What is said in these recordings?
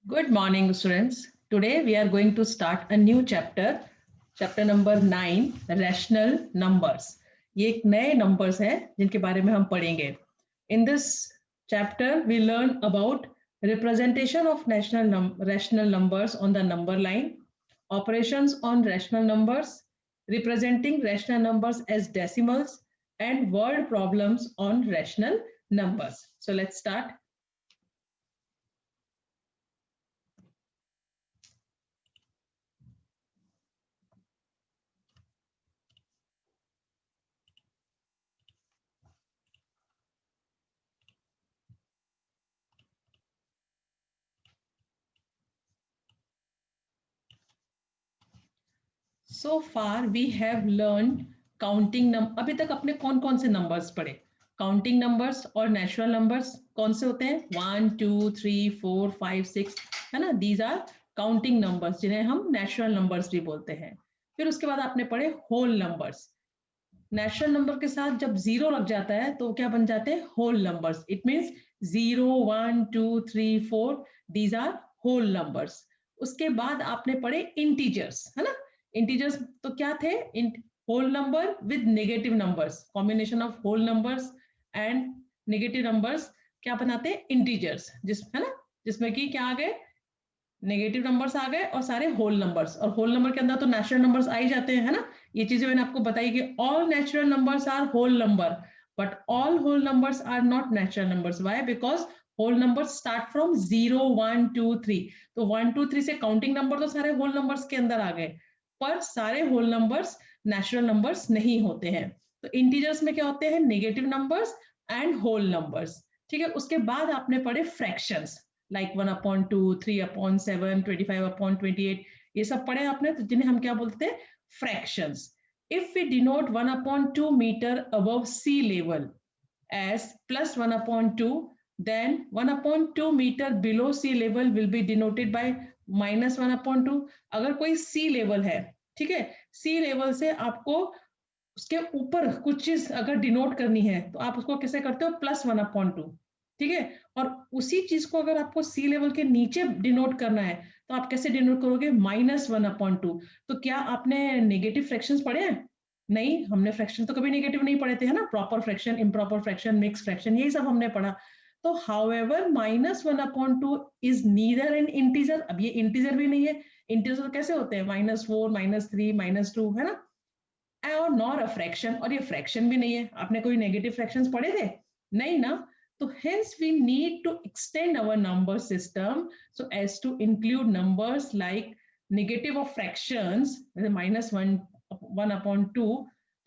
Good morning, students. Today we are going to start a new chapter, chapter number 9, rational numbers. ये एक नए numbers हैं जिनके बारे में हम पढ़ेंगे. In this chapter, we learn about representation of rational numbers on the number line, operations on rational numbers, representing rational numbers as decimals, and word problems on rational numbers. So let's start. So far we have learned counting अभी तक अपने कौन कौन से numbers पढ़े. Counting numbers और natural numbers कौन से होते हैं? 1 2 3 4 5 6 है ना. दीज आर काउंटिंग नंबर्स जिन्हें हम नेचुरल नंबर्स भी बोलते हैं. फिर उसके बाद आपने पढ़े होल नंबर्स. नेचुरल नंबर के साथ जब जीरो लग जाता है तो क्या बन जाते हैं? Whole numbers. It means 0 1 2 3 4 these are whole numbers. उसके बाद आपने पढ़े इंटीजर्स, है ना. इंटीजर्स तो क्या थे? Whole number with negative numbers, combination of whole numbers and negative numbers क्या बनाते हैं? इंटीजर्स. है ना, जिसमें कि क्या आ गए? नेगेटिव नंबर्स आ गए और सारे होल नंबर्स. और होल नंबर के अंदर तो नेचुरल नंबर्स आ ही जाते हैं, है ना. ये चीजें मैंने आपको बताई कि all natural numbers are whole number, but all whole numbers are not natural numbers. Why? Because whole numbers start from 0 1 2 3. तो 1 2 3 से काउंटिंग नंबर तो सारे होल नंबर्स के अंदर आ गए, पर सारे होल नंबर्स नेचुरल नंबर्स नहीं होते हैं. तो इंटीजर्स में क्या होते हैं? Negative numbers and whole numbers. ठीक है. उसके बाद आपने पढ़े फ्रैक्शंस, लाइक 1/2, 3/7, 25/28. ये सब पढ़े आपने, तो जिन्हें हम क्या बोलते हैं? Fractions. If we denote 1/2 meter above sea level as plus 1/2, then 1/2 meter below sea level will be denoted by minus 1/2. अगर कोई sea level है, ठीक है, sea level से आपको उसके ऊपर कुछ चीज अगर डिनोट करनी है तो आप उसको कैसे करते हो? प्लस 1/2. ठीक है. और उसी चीज को अगर आपको सी लेवल के नीचे डिनोट करना है तो आप कैसे डिनोट करोगे? -1/2. तो क्या आपने नेगेटिव फ्रैक्शंस पढ़े हैं? नहीं, हमने फ्रैक्शन तो कभी नेगेटिव नहीं पढ़े थे, है ना. Proper fraction, improper fraction, mix fraction, यही सब हमने पढ़ा. तो however -1/2 is neither N integer. अब ये इंटीजर भी नहीं है. इंटीजर तो कैसे होते हैं? -4 -3 -2, है ना. और नॉर अ फ्रैक्शन, और ये फ्रैक्शन भी नहीं है. आपने कोई नेगेटिव फ्रैक्शंस पढ़े थे? नहीं ना. तो hence we need to extend our number system so as to include numbers like negative of fractions, -1 1/2.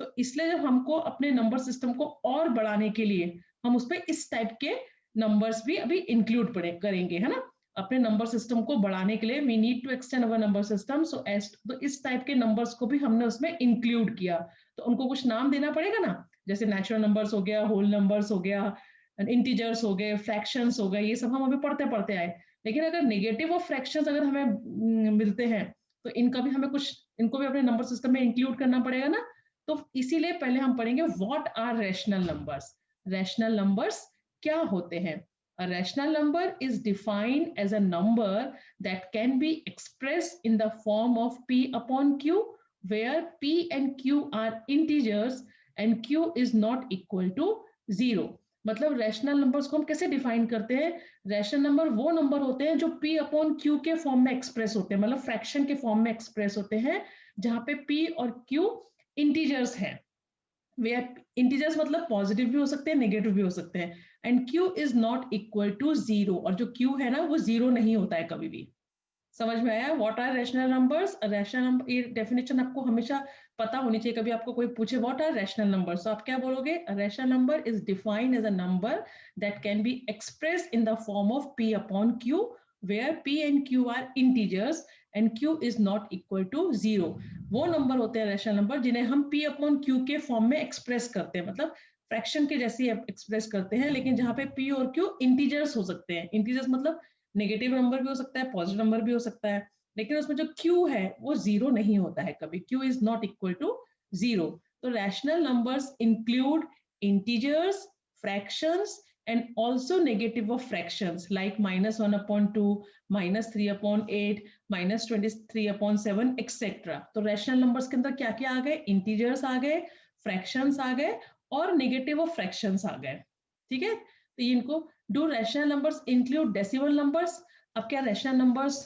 तो इसलिए जब हमको अपने नंबर सिस्टम को और बढ़ाने के लिए हम उस पर इस टाइप के नंबर्स भी अभी इंक्लूड करेंगे, है ना. अपने नंबर सिस्टम को बढ़ाने के लिए we need to extend our number system so as, तो इस टाइप के नंबर्स को भी हमने उसमें इंक्लूड किया. तो उनको कुछ नाम देना पड़ेगा ना, जैसे नेचुरल नंबर्स हो गया, होल नंबर्स हो गया, इंटीजर्स हो गए, फ्रैक्शंस हो गए. ये सब हम अभी पढ़ते पढ़ते आए. लेकिन अगर नेगेटिव ऑफ फ्रैक्शंस अगर हमें मिलते हैं तो इनका भी हमें कुछ, इनको भी अपने नंबर सिस्टम में इंक्लूड करना पड़ेगा ना. तो इसीलिए पहले हम पढ़ेंगे what are rational numbers. Rational numbers क्या होते हैं? A rational number is defined as a number that can be expressed in the form of P upon Q, where P and Q are integers and Q is not equal to 0. मतलब rational numbers को हम कैसे define करते हैं? Rational number वो number होते हैं जो P अपॉन Q के फॉर्म में एक्सप्रेस होते हैं, मतलब फ्रैक्शन के फॉर्म में एक्सप्रेस होते हैं, जहां पे P और Q इंटीजर्स हैं. वेयर इंटीजर्स मतलब पॉजिटिव भी हो सकते हैं, नेगेटिव भी हो सकते हैं. And Q is not equal to 0, और जो Q है ना वो 0 नहीं होता है कभी भी. समझ में आया? What are rational numbers? Rational number, ये डेफिनेशन आपको हमेशा पता होनी चाहिए. कभी आपको कोई पूछे व्हाट आर रैशनल नंबर्स, तो आप क्या बोलोगे? Rational number is defined as a number that can be expressed in the form of P upon Q, where P and Q are integers and Q is not equal to 0. वो number होते हैं rational number जिन्हें हम P upon Q के form में express करते हैं, मतलब फ्रैक्शन के जैसे एक्सप्रेस करते हैं, लेकिन जहां पे P और Q इंटीजर्स हो सकते हैं. इंटीजर्स मतलब नेगेटिव नंबर भी हो सकता है, पॉजिटिव नंबर भी हो सकता है, लेकिन उसमें जो Q है वो 0 नहीं होता है कभी. Q is not equal to 0. तो rational numbers include integers, fractions and also negative of fractions like -1/2, -3/8, -23/7 etc. तो रैशनल नंबर्स के अंदर क्या क्या आ गए? इंटीजर्स आ गए, फ्रैक्शंस आ गए और नेगेटिव ऑफ फ्रैक्शंस आ गए। ठीक है, तो इनको do rational numbers include decimal numbers? अब क्या रैशनल नंबर्स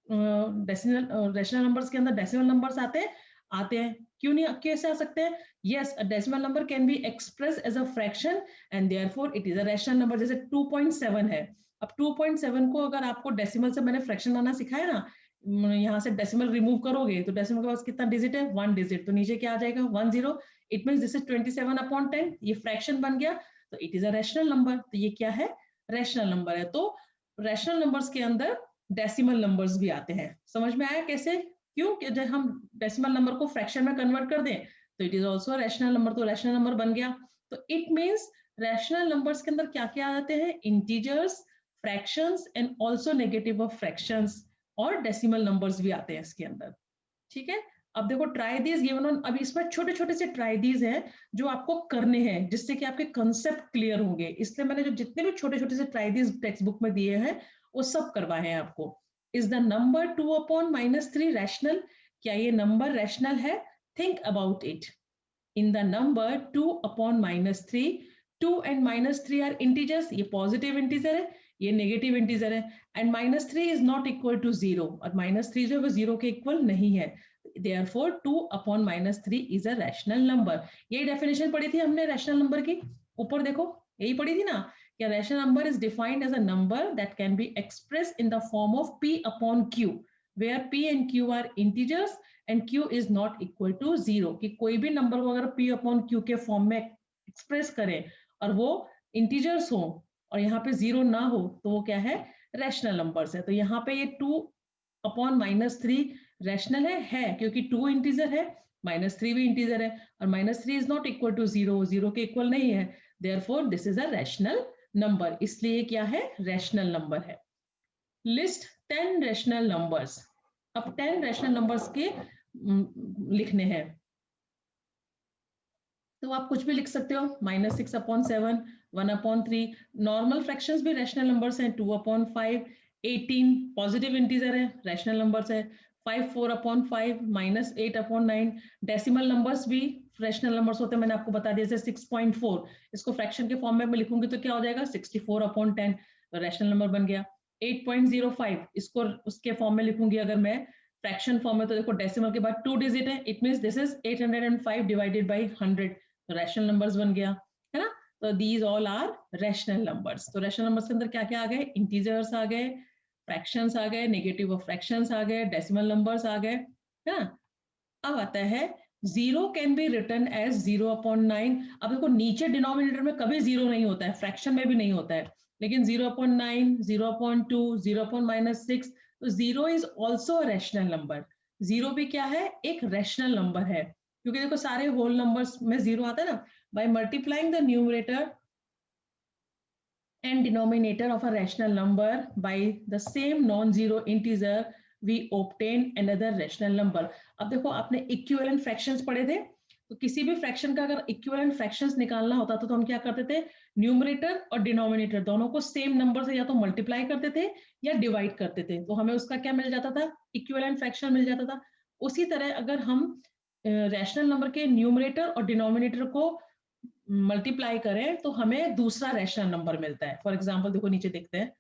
रैशनल नंबर्स के अंदर डेसिमल नंबर्स आते हैं। क्यों नहीं, कैसे आ सकते हैं? Yes, a decimal number can be express as a fraction and therefore it is a rational number. जैसे 2.7 है, अब 2.7 को अगर आपको डेसिमल से मैंने फ्रैक्शन बनाना सिखाया ना, यहाँ से डेसिमल रिमूव करोगे तो डेसिमल के पास कितना डिजिट है? 1 डिजिट, तो नीचे क्या आ जाएगा? 10। इट मींस दिस इज 27/10, ये फ्रैक्शन बन गया, तो it is a rational number. तो ये क्या है? रैशनल नंबर है। तो रैशनल नंबर्स के अंदर डेसिमल नंबर्स भी आते हैं। समझ में आया कैसे? क्यों कि जब हम डेसिमल नंबर को फ्रैक्शन में कन्वर्ट कर दें तो it is also rational number, तो रैशनल नंबर बन गया। तो इट मींस रैशनल नंबर्स के अंदर क्या क्या आते हैं? Integers, fractions and also negative of fractions, और डेसिमल नंबर्स भी आते हैं इसके अंदर। ठीक है, अब देखो ट्राई दीज गिवन ऑन, अब इसमें छोटे छोटे से ट्राई दीज हैं जो आपको करने हैं जिससे कि आपके कंसेप्ट क्लियर होंगे, इसलिए मैंने जो जितने भी छोटे छोटे से ट्राई दीज टेक्स्ट बुक में दिए हैं वो सब करवाए हैं आपको। Is the number 2/-3 rational? क्या ये नंबर रैशनल है? Think about it. In the number 2/-3, 2 and -3 are integers, ये पॉजिटिव इंटीजर है, ये नेगेटिव इंटीजर है, and -3 is not equal to 0, और -3 जो है वो 0 के इक्वल नहीं है। therefore 2/-3 is a rational number। यही डेफिनेशन पढ़ी थी हमने रैशनल नंबर की, ऊपर देखो यही पढ़ी थी ना, कि rational number is defined as a number that can be expressed in the form of p/q, where p and q are integers and q is not equal to 0। कि कोई भी नंबर को अगर p/q के फॉर्म में express करें और वो इंटीजर्स हो और यहाँ पे 0 ना हो तो वो क्या है? रैशनल नंबर्स है। तो यहाँ पे ये 2/-3 रैशनल है क्योंकि 2 इंटीजर है, -3 भी इंटीजर है, और -3 इज नॉट इक्वल टू 0, 0 के इक्वल नहीं है, therefore this is a rational number, इसलिए क्या है? रैशनल नंबर है। List 10 rational numbers. अब 10 रैशनल नंबर्स के लिखने हैं, तो आप कुछ भी लिख सकते हो, -6/7, 1/3, नॉर्मल फ्रैक्शंस भी रैशनल नंबर्स हैं, 2/5, 18 पॉजिटिव इंटीजर है, रैशनल नंबर्स है, 5 4/5, -8/9, डेसिमल नंबर्स भी रैशनल नंबर्स होते हैं, मैंने आपको बता दिया। जैसे 6.4, इसको फ्रैक्शन के फॉर्म में मैं लिखूंगी तो क्या हो जाएगा? 64/10, रैशनल नंबर बन गया। 8.05, इसको उसके फॉर्म में लिखूंगी अगर मैं फ्रैक्शन फॉर्म में, तो देखो डेसिमल के बाद 2 डिजिट है, it means this is 805 divided by 100, तो रैशनल नंबर्स बन गया, है ना। तो these all are rational numbers. तो रैशनल नंबर्स के अंदर क्या क्या आ गए? इंटीजर्स आ गए, फ्रैक्शंस आ गए, नेगेटिव ऑफ फ्रैक्शंस आ गए, डेसिमल नंबर्स आ गए, है ना। अब आता है 0 कैन बी रिटन एज 0/9। अब देखो नीचे डिनोमिनेटर में कभी 0 नहीं होता है, फ्रैक्शन में भी नहीं होता है, लेकिन 0/9, 0/2, 0/-6, तो 0 is also a rational number. 0 भी क्या है? एक रैशनल नंबर है, क्योंकि देखो सारे होल नंबर्स में 0 आता है ना। By multiplying the numerator and denominator of a rational number by the same non-zero integer we obtain another rational number। अब देखो आपने इक्विवेलेंट फ्रैक्शंस पढ़े थे, तो किसी भी फ्रैक्शन का अगर इक्विवेलेंट फ्रैक्शंस निकालना होता था तो हम क्या करते थे? न्यूमरेटर और डिनोमिनेटर दोनों को सेम नंबर से या तो मल्टीप्लाई करते थे या डिवाइड करते थे, तो हमें उसका क्या मिल जाता था? इक्विवेलेंट फ्रैक्शन मिल जाता था। उसी तरह अगर हम रैशनल नंबर के न्यूमरेटर और डिनोमिनेटर को मल्टीप्लाई करें तो हमें दूसरा रैशनल नंबर मिलता है। फॉर एग्जांपल देखो नीचे देखते हैं,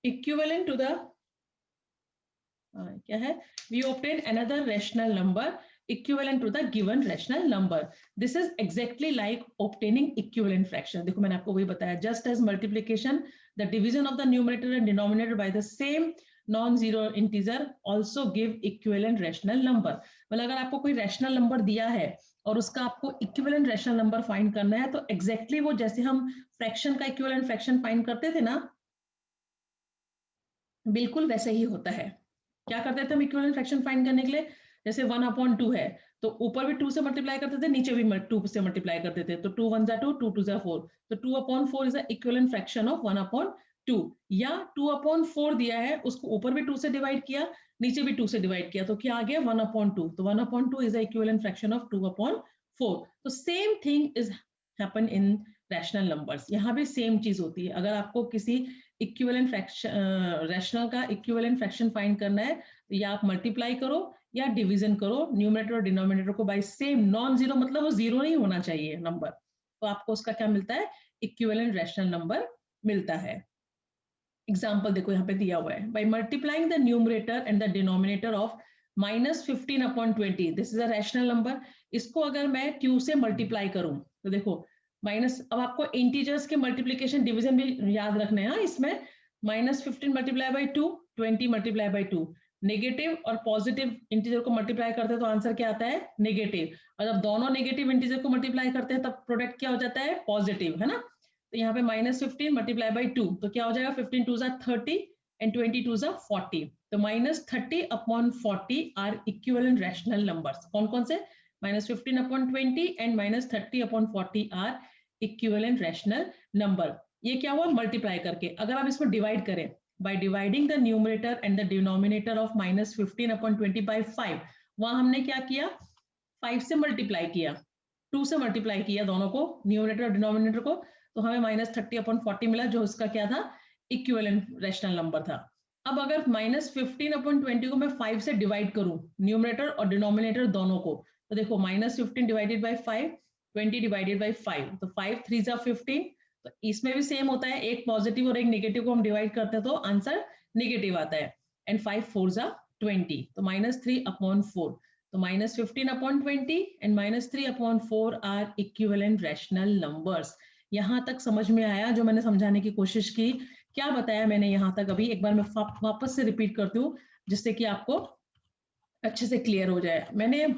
इक्विवेलेंट टू द क्या है? We obtain another rational number equivalent to the given rational number. This is exactly like obtaining equivalent fraction. देखो मैंने आपको वही बताया, just as multiplication the division of the numerator and denominator by the same non-zero integer also give equivalent rational number। मतलब अगर आपको कोई rational number दिया है और उसका आपको इक्विवेलेंट रैशनल नंबर फाइंड करना है, तो एग्जैक्टली वो जैसे हम फ्रैक्शन का इक्विवेलेंट फ्रैक्शन फाइंड करते थे ना, बिल्कुल वैसे ही होता है। क्या करते थे हम इक्विवेलेंट फ्रैक्शन फाइंड करने के लिए? जैसे 1/2 है तो ऊपर भी 2 से मल्टीप्लाई करते थे, नीचे भी 2 से मल्टीप्लाई करते थे, तो 2 1 2, 2 2 4, तो 2/4 is the equivalent fraction of 1/2। या 2/4 दिया है, उसको ऊपर भी 2 से डिवाइड किया, नीचे भी 2 से डिवाइड किया, तो क्या आ गया? 1/2। तो 1/2 is the equivalent fraction of 2/4। तो same thing is happen in rational numbers. यहाँ भी सेम चीज होती है, अगर आपको किसी इक्विवेलेंट फ्रैक्शन रैशनल का इक्विवेलेंट फ्रैक्शन फाइंड करना है तो या आप मल्टीप्लाई करो या डिवीजन करो न्यूमरेटर और डिनोमिनेटर को बाय सेम, नॉन जीरो मतलब वो जीरो नहीं होना चाहिए नंबर, तो आपको उसका क्या मिलता है, इक्विवेलेंट रैशनल नंबर मिलता है। एग्जाम्पल देखो यहाँ पे दिया हुआ है, by multiplying the numerator and the denominator of -15/20, this is a rational number. इसको अगर मैं q से मल्टीप्लाई करूं तो देखो माइनस, अब आपको इंटीजर्स के मल्टीप्लीकेशन डिवीजन भी याद रखने हैं इसमें, -15 multiply by 2, 20 multiply by 2, negative और पॉजिटिव इंटीजर को मल्टीप्लाई करते हैं तो आंसर क्या आता है, नेगेटिव, और जब दोनों नेगेटिव इंटीजर को मल्टीप्लाई करते हैं तब प्रोडक्ट क्या हो जाता है, पॉजिटिव, है ना। तो यहाँ पे -15 मल्टीप्लाई बाई 2 तो क्या हो जाएगा, 15 2 30 एंड 20 2 40, तो -30/40 आर इक्विवेलेंट रैशनल नंबर्स। कौन कौन से, -15/20 and -30/40 are equivalent rational number. ये क्या हुआ, मल्टीप्लाई करके। अगर आप इसको डिवाइड करें, by dividing the numerator and the denominator of -15/20 by 5, वहां हमने क्या किया, 5 से मल्टीप्लाई किया, 2 से मल्टीप्लाई किया दोनों को, न्यूमरेटर और डिनोमिनेटर को, तो हमें -30/40 मिला, जो उसका क्या था, इक्विवेलेंट रैशनल नंबर था। अब अगर -15/20 को मैं 5 से डिवाइड करूं, न्यूमरेटर और डिनोमिनेटर दोनों को, तो देखो -15 डिवाइडेड बाई 5, 20 डिवाइडेड बाई 5, तो 5 3 15, तो इसमें भी सेम होता है, एक पॉजिटिव और एक नेगेटिव को हम डिवाइड करते हैं तो आंसर नेगेटिव आता है, एंड 5 4 20, तो -3/4, तो -15/20 and -3/4 are equivalent rational numbers. यहां तक समझ में आया जो मैंने समझाने की कोशिश की, क्या बताया मैंने यहां तक, अभी एक बार मैं वापस से रिपीट करती हूँ जिससे कि आपको अच्छे से क्लियर हो जाए।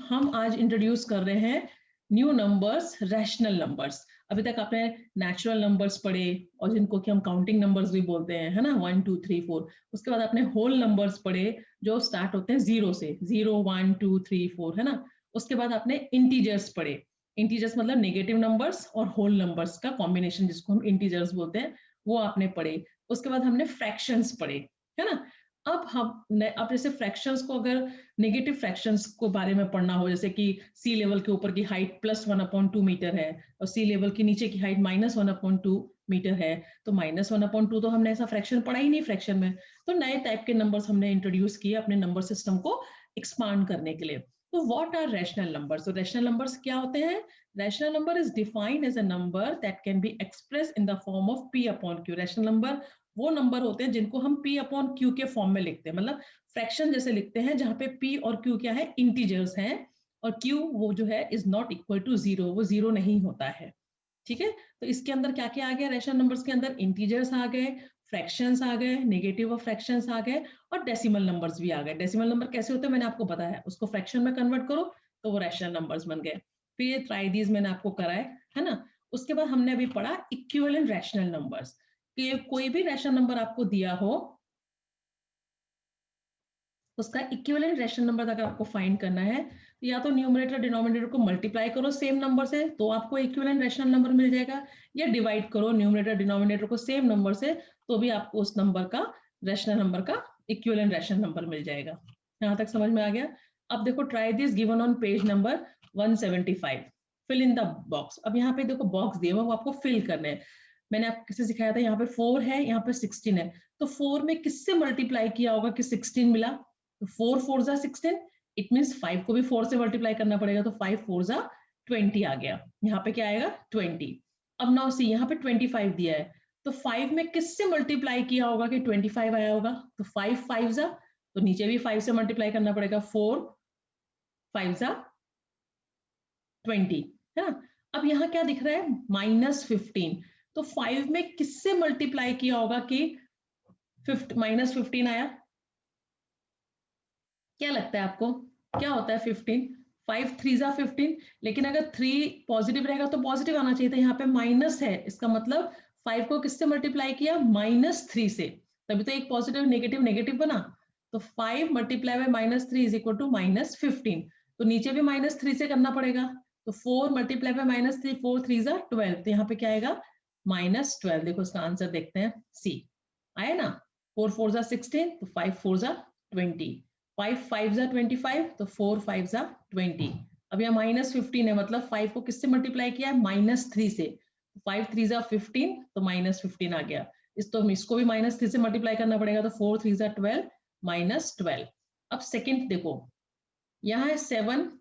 हम आज इंट्रोड्यूस कर रहे हैं न्यू नंबर्स, रैशनल नंबर्स। अभी तक आपने नेचुरल नंबर्स पढ़े और जिनको कि हम काउंटिंग नंबर्स भी बोलते हैं, है ना, 1 2 3 4। उसके बाद आपने होल नंबर्स पढ़े जो स्टार्ट होते हैं 0 से, 0 1 2 3 4, है ना। उसके बाद आपने इंटीजर्स पढ़े, इंटीजर्स मतलब नेगेटिव नंबर्स और होल नंबर्स का कॉम्बिनेशन जिसको हम इंटीजर्स बोलते हैं, वो आपने पढ़े। उसके बाद हमने फ्रैक्शंस पढ़े, है ना। अब जैसे फ्रैक्शंस को, अगर नेगेटिव फ्रैक्शंस को बारे में पढ़ना हो, जैसे कि सी लेवल के ऊपर की हाइट +1/2 मीटर है और सी लेवल के नीचे की हाइट -1/2 मीटर है, तो -1/2 तो हमने ऐसा फ्रैक्शन पढ़ा ही नहीं फ्रैक्शन में, तो नए टाइप के नंबर्स हमने इंट्रोड्यूस किए अपने नंबर सिस्टम को एक्सपांड करने के लिए। तो व्हाट आर रैशनल नंबर्स, तो रैशनल नंबर्स क्या होते हैं, rational number is defined as a number that can be express in the form of p/q। Rational number वो नंबर होते हैं जिनको हम p/q के फॉर्म में लिखते हैं, मतलब फ्रैक्शन जैसे लिखते हैं, जहां पे p और q क्या है, इंटीजर्स हैं, और q वो जो है इज नॉट इक्वल टू 0, वो 0 नहीं होता है, ठीक है। तो इसके अंदर क्या क्या आ गया, रैशनल नंबर्स के अंदर इंटीजर्स आ गए, फ्रैक्शंस आ गए, नेगेटिव ऑफ फ्रैक्शंस आ गए, और डेसिमल नंबर्स भी आ गए। डेसिमल नंबर कैसे होते हैं मैंने आपको बताया, उसको फ्रैक्शन में कन्वर्ट करो तो वो रैशनल नंबर्स बन गए। फिर ये ट्राइडीज मैंने आपको कराए, है ना। उसके बाद हमने अभी पढ़ा इक्विवेलेंट रैशनल नंबर्स, कि कोई भी रैशनल नंबर आपको दिया हो, उसका इक्विवेलेंट रैशनल नंबर अगर आपको फाइंड करना है, तो या तो न्यूमरेटर डिनोमिनेटर को मल्टीप्लाई करो सेम नंबर से तो आपको इक्विवेलेंट रैशनल नंबर मिल जाएगा, या डिवाइड करो न्यूमरेटर डिनोमिनेटर को सेम नंबर से तो भी आपको उस नंबर का, रैशनल नंबर का इक्विवेलेंट रैशनल नंबर मिल जाएगा। यहाँ तक समझ में आ गया। अब देखो, try this given on page number 175, fill in the box. अब यहाँ पे देखो बॉक्स दिए हुए, वो आपको फिल करने हैं। मैंने आपको किसे सिखाया था, यहाँ पे 4 है, यहाँ पे 16 है, तो 4 में किससे मल्टीप्लाई किया होगा कि 16 मिला, तो 4 4 16, इट मींस 5 को भी 4 से मल्टीप्लाई करना पड़ेगा, तो 5 4 20 आ गया। यहाँ पे क्या आएगा, 20। अब नाउ सी, यहाँ पे 25 दिया है, तो 5 में किससे मल्टीप्लाई किया होगा कि 25 आया होगा, तो 5 5 तो नीचे भी 5 से मल्टीप्लाई करना पड़ेगा, 4 5 20, है ना। अब यहाँ क्या दिख रहा है, -15, तो 5 में किससे मल्टीप्लाई किया होगा कि -15 आया, क्या लगता है आपको, क्या होता है 15, 5 3 15, लेकिन अगर 3 पॉजिटिव रहेगा तो पॉजिटिव आना चाहिए था, यहाँ पे माइनस है, इसका मतलब 5 को किससे मल्टीप्लाई किया, -3 से, तभी तो एक पॉजिटिव नेगेटिव नेगेटिव बना, तो 5 multiply by -3 is equal to -15, तो नीचे भी -3 से करना पड़ेगा, तो 4 मल्टीप्लाई बाय -3, 4 3 12, तो यहाँ पे क्या आएगा, -12। देखो इसका आंसर देखते हैं, सी आया ना, 4 4 16, तो 5 4 20, 5 5 25, तो 4 5 20। अब यहाँ -15 है, मतलब 5 को किससे मल्टीप्लाई किया है, -3 से, 5 3 जा 15 तो -15 आ गया। इसको भी -3 से मल्टीप्लाई करना पड़ेगा, तो 4 3 जा 12 -12। अब सेकंड देखो, यहाँ है 7,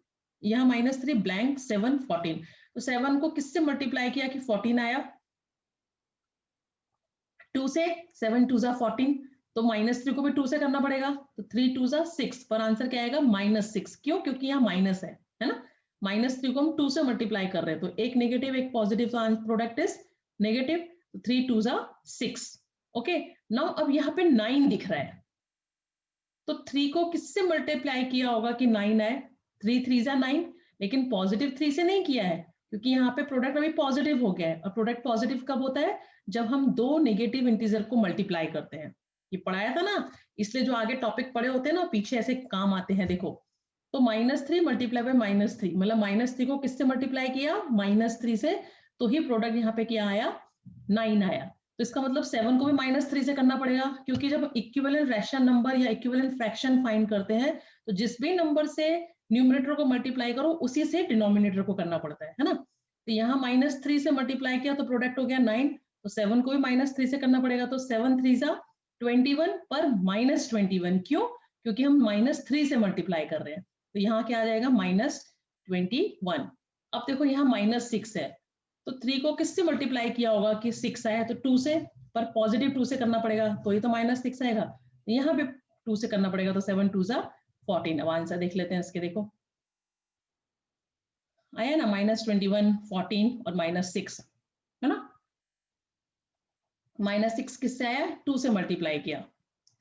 यहाँ -3 ब्लैंक 7 14, तो 7 को किससे मल्टीप्लाई किया कि 14 आया? 2 से, 7 2 जा 14, तो -3 को भी 2 से करना पड़ेगा, तो 3 2 जा 6, पर आंसर क्या आएगा? -6। क्यों? क्योंकि यहाँ माइनस है ना। -3 को हम 2 से मल्टीप्लाई कर रहे हैं, तो एक नेगेटिव एक पॉजिटिव, तो प्रोडक्ट इज नेगेटिव। 3 2 जा 6। ओके, नाउ अब यहाँ पे 9 दिख रहा है, तो 3 को किससे मल्टीप्लाई किया होगा कि 9 आए? 3 3 जा 9, लेकिन पॉजिटिव 3 से नहीं किया है, क्योंकि यहाँ पे प्रोडक्ट अभी पॉजिटिव हो गया है। और प्रोडक्ट पॉजिटिव कब होता है? जब हम दो नेगेटिव इंटीजर को मल्टीप्लाई करते हैं। ये पढ़ाया था ना, इसलिए जो आगे टॉपिक पढ़े होते हैं ना, पीछे ऐसे काम आते हैं। देखो, तो -3 मल्टीप्लाई बाय -3, मतलब -3 को किससे मल्टीप्लाई किया? -3 से, तो ही प्रोडक्ट यहाँ पे क्या आया? 9 आया। तो इसका मतलब 7 को भी -3 से करना पड़ेगा, क्योंकि जब इक्विवेलेंट रैशनल नंबर या इक्विवेलेंट फ्रैक्शन फाइंड करते हैं, तो जिस भी नंबर से न्यूमरेटर को मल्टीप्लाई करो, उसी से डिनोमिनेटर को करना पड़ता है ना। तो यहाँ -3 से मल्टीप्लाई किया तो प्रोडक्ट हो गया 9, तो 7 को भी -3 से करना पड़ेगा, तो 7 3 जा 21 पर -21। क्यों? क्योंकि हम -3 से मल्टीप्लाई कर रहे हैं, तो यहाँ क्या आ जाएगा? -21। अब देखो यहाँ -6 है, तो 3 को किससे मल्टीप्लाई किया होगा कि 6 आया? तो 2 से, पर पॉजिटिव 2 से करना पड़ेगा, तो ये तो -6 आएगा। यहाँ पे 2 से करना पड़ेगा, तो 7 2 जा 14। अब आंसर देख लेते हैं इसके। देखो आया ना, -21 14 और -6, है ना। -6 किससे आया? 2 से मल्टीप्लाई किया,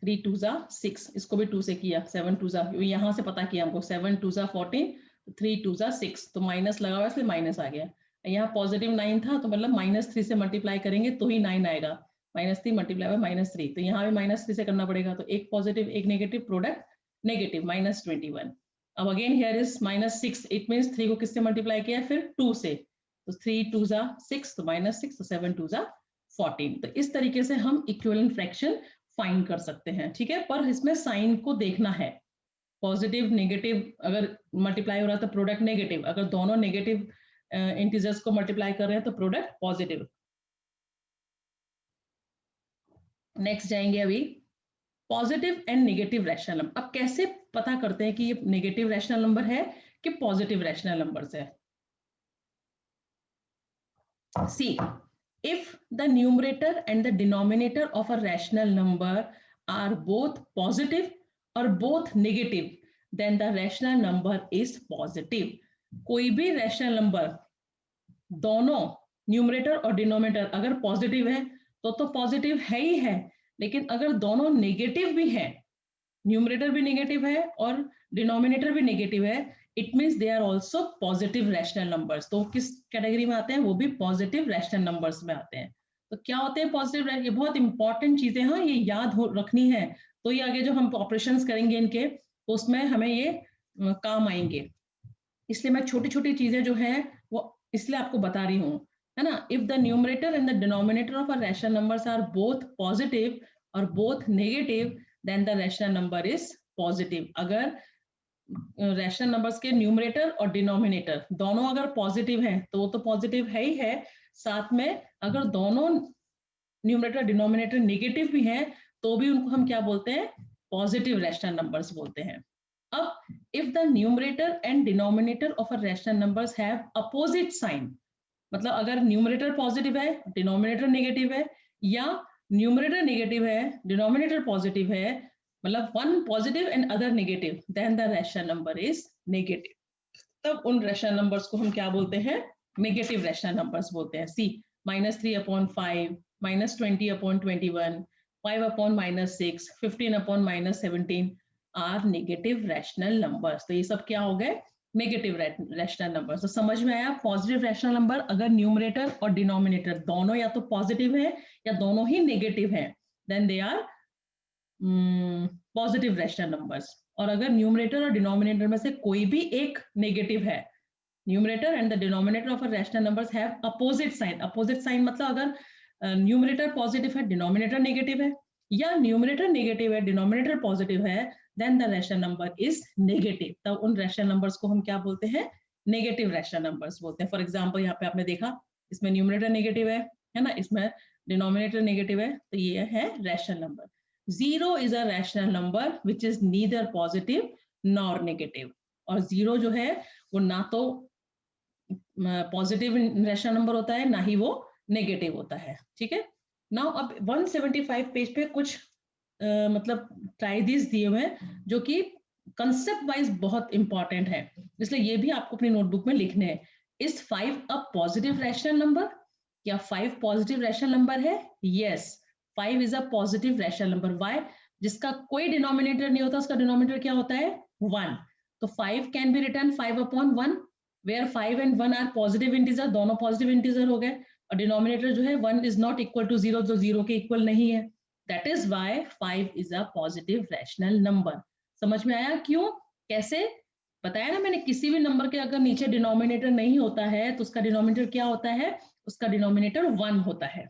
3 2 जा 6, इसको भी 2 से किया, 7 2 जा, यहाँ से पता किया हमको, 7 2 जा 14, 3 2 जा 6, तो माइनस लगा हुआ इसलिए माइनस आ गया। यहाँ पॉजिटिव 9 था, तो मतलब -3 से मल्टीप्लाई करेंगे तो ही 9 आएगा। -3 मल्टीप्लाई बाय -3, तो यहाँ भी -3 से करना पड़ेगा, तो एक पॉजिटिव एक नेगेटिव, प्रोडक्ट नेगेटिव -21। अब again here is -6, it means 3 को किससे मल्टीप्लाई किया? फिर 2 से, तो 3 2 जा 6, तो -6, तो 7 2 जा 14। तो इस तरीके से हम इक्विवेलेंट फ्रैक्शन फाइंड कर सकते हैं, ठीक है। पर इसमें साइन को देखना है, पॉजिटिव नेगेटिव अगर मल्टीप्लाई हो रहा है तो प्रोडक्ट नेगेटिव, अगर दोनों नेगेटिव इंटीजर्स को मल्टीप्लाई कर रहे हैं तो प्रोडक्ट पॉजिटिव। नेक्स्ट जाएंगे अभी, positive and negative rational number. अब कैसे पता करते हैं कि ये नेगेटिव रैशनल नंबर है कि पॉजिटिव रैशनल नंबर है? सी, if the numerator and the denominator of a rational number are both positive or both negative, then the rational number is positive. कोई भी रैशनल नंबर, दोनों न्यूमरेटर और denominator अगर positive है तो पॉजिटिव है ही है, लेकिन अगर दोनों नेगेटिव भी है, न्यूमरेटर भी नेगेटिव है और डिनोमिनेटर भी नेगेटिव है, it means they are also positive rational numbers. तो किस कैटेगरी में आते हैं? वो भी पॉजिटिव रैशनल नंबर्स में आते हैं। तो क्या होते हैं पॉजिटिव? ये बहुत इंपॉर्टेंट चीजें हैं, ये याद रखनी है, तो ये आगे जो हम ऑपरेशंस करेंगे इनके, तो उसमें हमें ये काम आएंगे। इसलिए मैं छोटी छोटी चीजें जो है वो इसलिए आपको बता रही हूँ, है ना। If the numerator and the denominator of a rational numbers are both positive और both negative, then the rational number is positive. अगर रैशनल नंबर्स के न्यूमरेटर और डिनोमिनेटर दोनों अगर पॉजिटिव हैं तो वो तो पॉजिटिव है ही है, साथ में अगर दोनों न्यूमरेटर डिनोमिनेटर नेगेटिव भी हैं तो भी उनको हम क्या बोलते हैं? पॉजिटिव रैशनल नंबर्स बोलते हैं। अब if the numerator and denominator of a rational numbers have opposite sign, मतलब अगर न्यूमरेटर पॉजिटिव है डिनोमिनेटर नेगेटिव है, या न्यूमरेटर नेगेटिव है डिनोमिनेटर पॉजिटिव है, मतलब one positive and other negative, then the rational number is negative. तब उन रैशनल नंबर्स को हम क्या बोलते हैं? नेगेटिव रैशनल नंबर्स बोलते हैं। See, -3/5, -20/21, 5/-6, 15/-17 are negative rational numbers. तो ये सब क्या हो गए? Negative rational number. तो समझ में आया? पॉजिटिव रैशनल नंबर अगर न्यूमरेटर और डिनोमिनेटर दोनों या तो पॉजिटिव है या दोनों ही नेगेटिव है, then they are positive rational numbers. और अगर न्यूमरेटर और डिनोमिनेटर में से कोई भी एक नेगेटिव है, numerator and the denominator of a rational numbers have opposite sign. Opposite sign मतलब अगर न्यूमरेटर पॉजिटिव है डिनोमिनेटर नेगेटिव है, या न्यूमरेटर नेगेटिव है डिनोमिनेटर पॉजिटिव है, then the rational number is negative. तब उन रैशनल नंबर्स को हम क्या बोलते हैं? नेगेटिव रैशनल नंबर्स बोलते हैं। फॉर एग्जांपल यहाँ पे आपने देखा इसमें न्यूमरेटर नेगेटिव है ना, इसमें डिनोमिनेटर नेगेटिव है, तो ये है rational number. 0 is a rational number which is neither positive nor negative, और 0 जो है वो ना तो पॉजिटिव रैशनल नंबर होता है, ना ही वो नेगेटिव होता है, ठीक है। नाउ अब 175 पेज पे कुछ मतलब ट्राई दिस दिए हुए हैं जो कि कंसेप्ट वाइज बहुत इंपॉर्टेंट है, इसलिए ये भी आपको अपनी नोटबुक में लिखने हैं। Is 5 a positive rational number? क्या 5 पॉजिटिव रैशनल नंबर है? Yes, 5 is a positive rational number. Why? जिसका कोई डिनोमिनेटर नहीं होता, उसका डिनोमिनेटर क्या होता है? 1। तो 5 can be return 5/1, where 5 and 1 are positive integer, दोनों पॉजिटिव इंटीजर हो गए, और डिनोमिनेटर जो है 1 इज नॉट इक्वल टू 0, जो 0 के इक्वल नहीं है। That is why 5 is a positive rational number. समझ में आया क्यों, कैसे? बताया ना मैंने, किसी भी नंबर के अगर नीचे डिनोमिनेटर नहीं होता है तो उसका डिनोमिनेटर क्या होता है? उसका डिनोमिनेटर 1 होता है,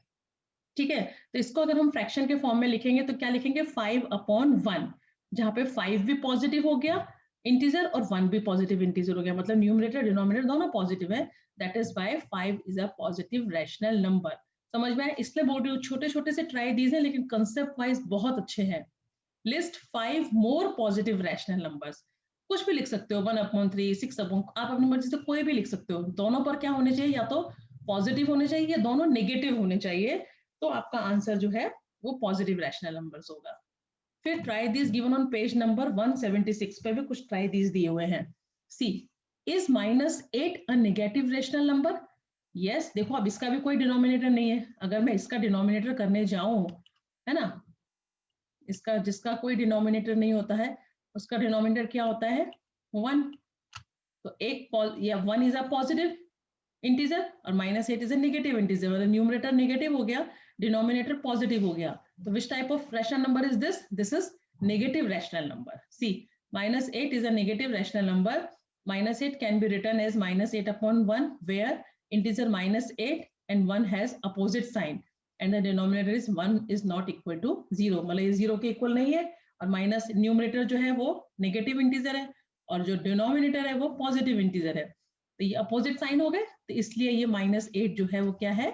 ठीक है। तो इसको अगर हम फ्रैक्शन के फॉर्म में लिखेंगे तो क्या लिखेंगे? 5/1, जहां पे 5 भी पॉजिटिव हो गया इंटीजर और 1 भी पॉजिटिव इंटीजर हो गया, मतलब न्यूमरेटर डिनोमिनेटर दोनों पॉजिटिव है। That is why 5 is a positive rational number. समझ में आया? इसलिए बोल रही हूँ छोटे छोटे से ट्राई दीज है, लेकिन कंसेप्ट वाइज बहुत अच्छे हैं। List 5 more positive rational numbers. कुछ भी लिख सकते हो, 1/3, 6/, आप अपनी मर्जी से कोई भी लिख सकते हो। दोनों पर क्या होने चाहिए? या तो पॉजिटिव होने चाहिए या दोनों नेगेटिव होने चाहिए, तो आपका आंसर जो है वो पॉजिटिव रैशनल नंबर्स होगा। फिर try this given on page number 176 पे भी कुछ ट्राई दिस दिए हुए हैं। C, is -8 a negative rational number? Yes, देखो अब इसका भी कोई डिनोमिनेटर नहीं है, अगर मैं इसका डिनोमिनेटर करने जाऊं, है ना, इसका जिसका कोई डिनोमिनेटर नहीं होता है उसका डिनोमिनेटर क्या होता है? 1। तो एक या 1 इज अ पॉजिटिव इंटीजर और -8 इज अ नेगेटिव इंटीजर, मतलब न्यूमरेटर नेगेटिव हो गया, डिनोमिनेटर पॉजिटिव हो गया। तो which type of rational number is this? This is negative rational number. See, -8 is a negative rational number. -8 can be written as -8/1, where integer -8 and 1 has opposite sign, and the denominator is 1 is not equal to 0, मतलब ये 0 के equal नहीं है, और minus numerator जो है वो negative integer है और जो डिनोमिनेटर है वो पॉजिटिव इंटीजर है, तो ये अपोजिट साइन हो गए, तो इसलिए ये -8 जो है वो क्या है?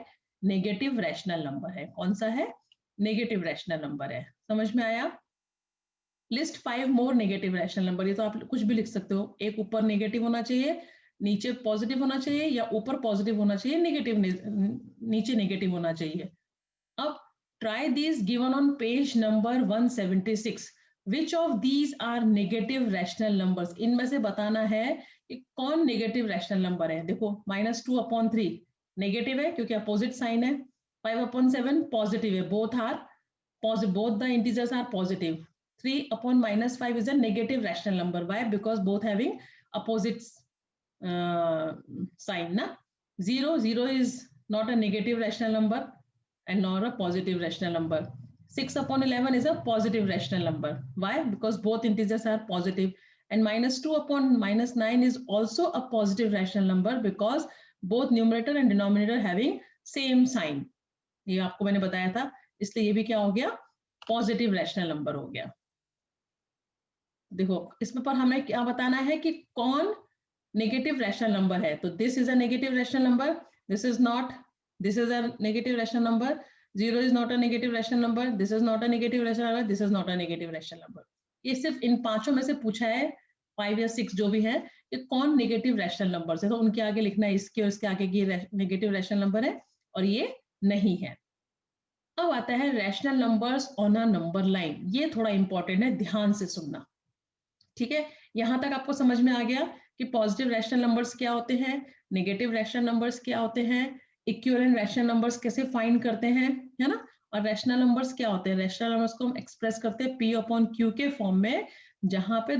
नेगेटिव रैशनल नंबर है। कौन सा है? नेगेटिव रैशनल नंबर है। समझ में आया? List 5 more negative rational number, ये तो आप कुछ भी लिख सकते हो, एक ऊपर नेगेटिव होना चाहिए, नीचे पॉजिटिव होना चाहिए, या ऊपर पॉजिटिव होना चाहिए, नेगेटिव नीचे नेगेटिव होना चाहिए। अब try this given on page number 176, which of these are negative rational numbers? इनमें से बताना है कि कौन नेगेटिव रैशनल नंबर है। देखो, -2/3 नेगेटिव है क्योंकि अपोजिट साइन है, 5/7 पॉजिटिव है, both the integers are positive, 3/-5 is a negative rational number. Why? Because both having opposite sign na. 0 is not a negative rational number and nor a positive rational number. 6/11 is a positive rational number. Why? Because both integers are positive. And -2/-9 is also a positive rational number because both numerator and denominator having same sign. ये आपको मैंने बताया था, इसलिए ये भी क्या हो गया? पॉजिटिव रैशनल नंबर हो गया। देखो इसमें पर हमें क्या बताना है कि कौन नेगेटिव रैशनल नंबर है। तो this is a negative rational number, this is not, this is a negative rational number, 0 is not a negative rational number, this is not a negative rational number, this is not a negative rational number. ये सिर्फ इन पांचों में से पूछा है, 5 या 6 जो भी है, कि कौन नेगेटिव रैशनल नंबर है, तो उनके आगे लिखना है इसके और इसके आगे की नेगेटिव रैशनल नंबर है और ये नहीं है। अब आता है rational numbers on a number line, ये थोड़ा इंपॉर्टेंट है, ध्यान से सुनना, ठीक है। यहां तक आपको समझ में आ गया कि पॉजिटिव रैशनल नंबर्स क्या होते हैं, नेगेटिव रैशनल नंबर्स क्या होते हैं, इक्विवेलेंट रैशनल नंबर्स कैसे फाइंड करते हैं, है ना, और रैशनल नंबर्स क्या होते हैं। रैशनल नंबर्स को हम एक्सप्रेस करते हैं P/Q के फॉर्म में, जहां पे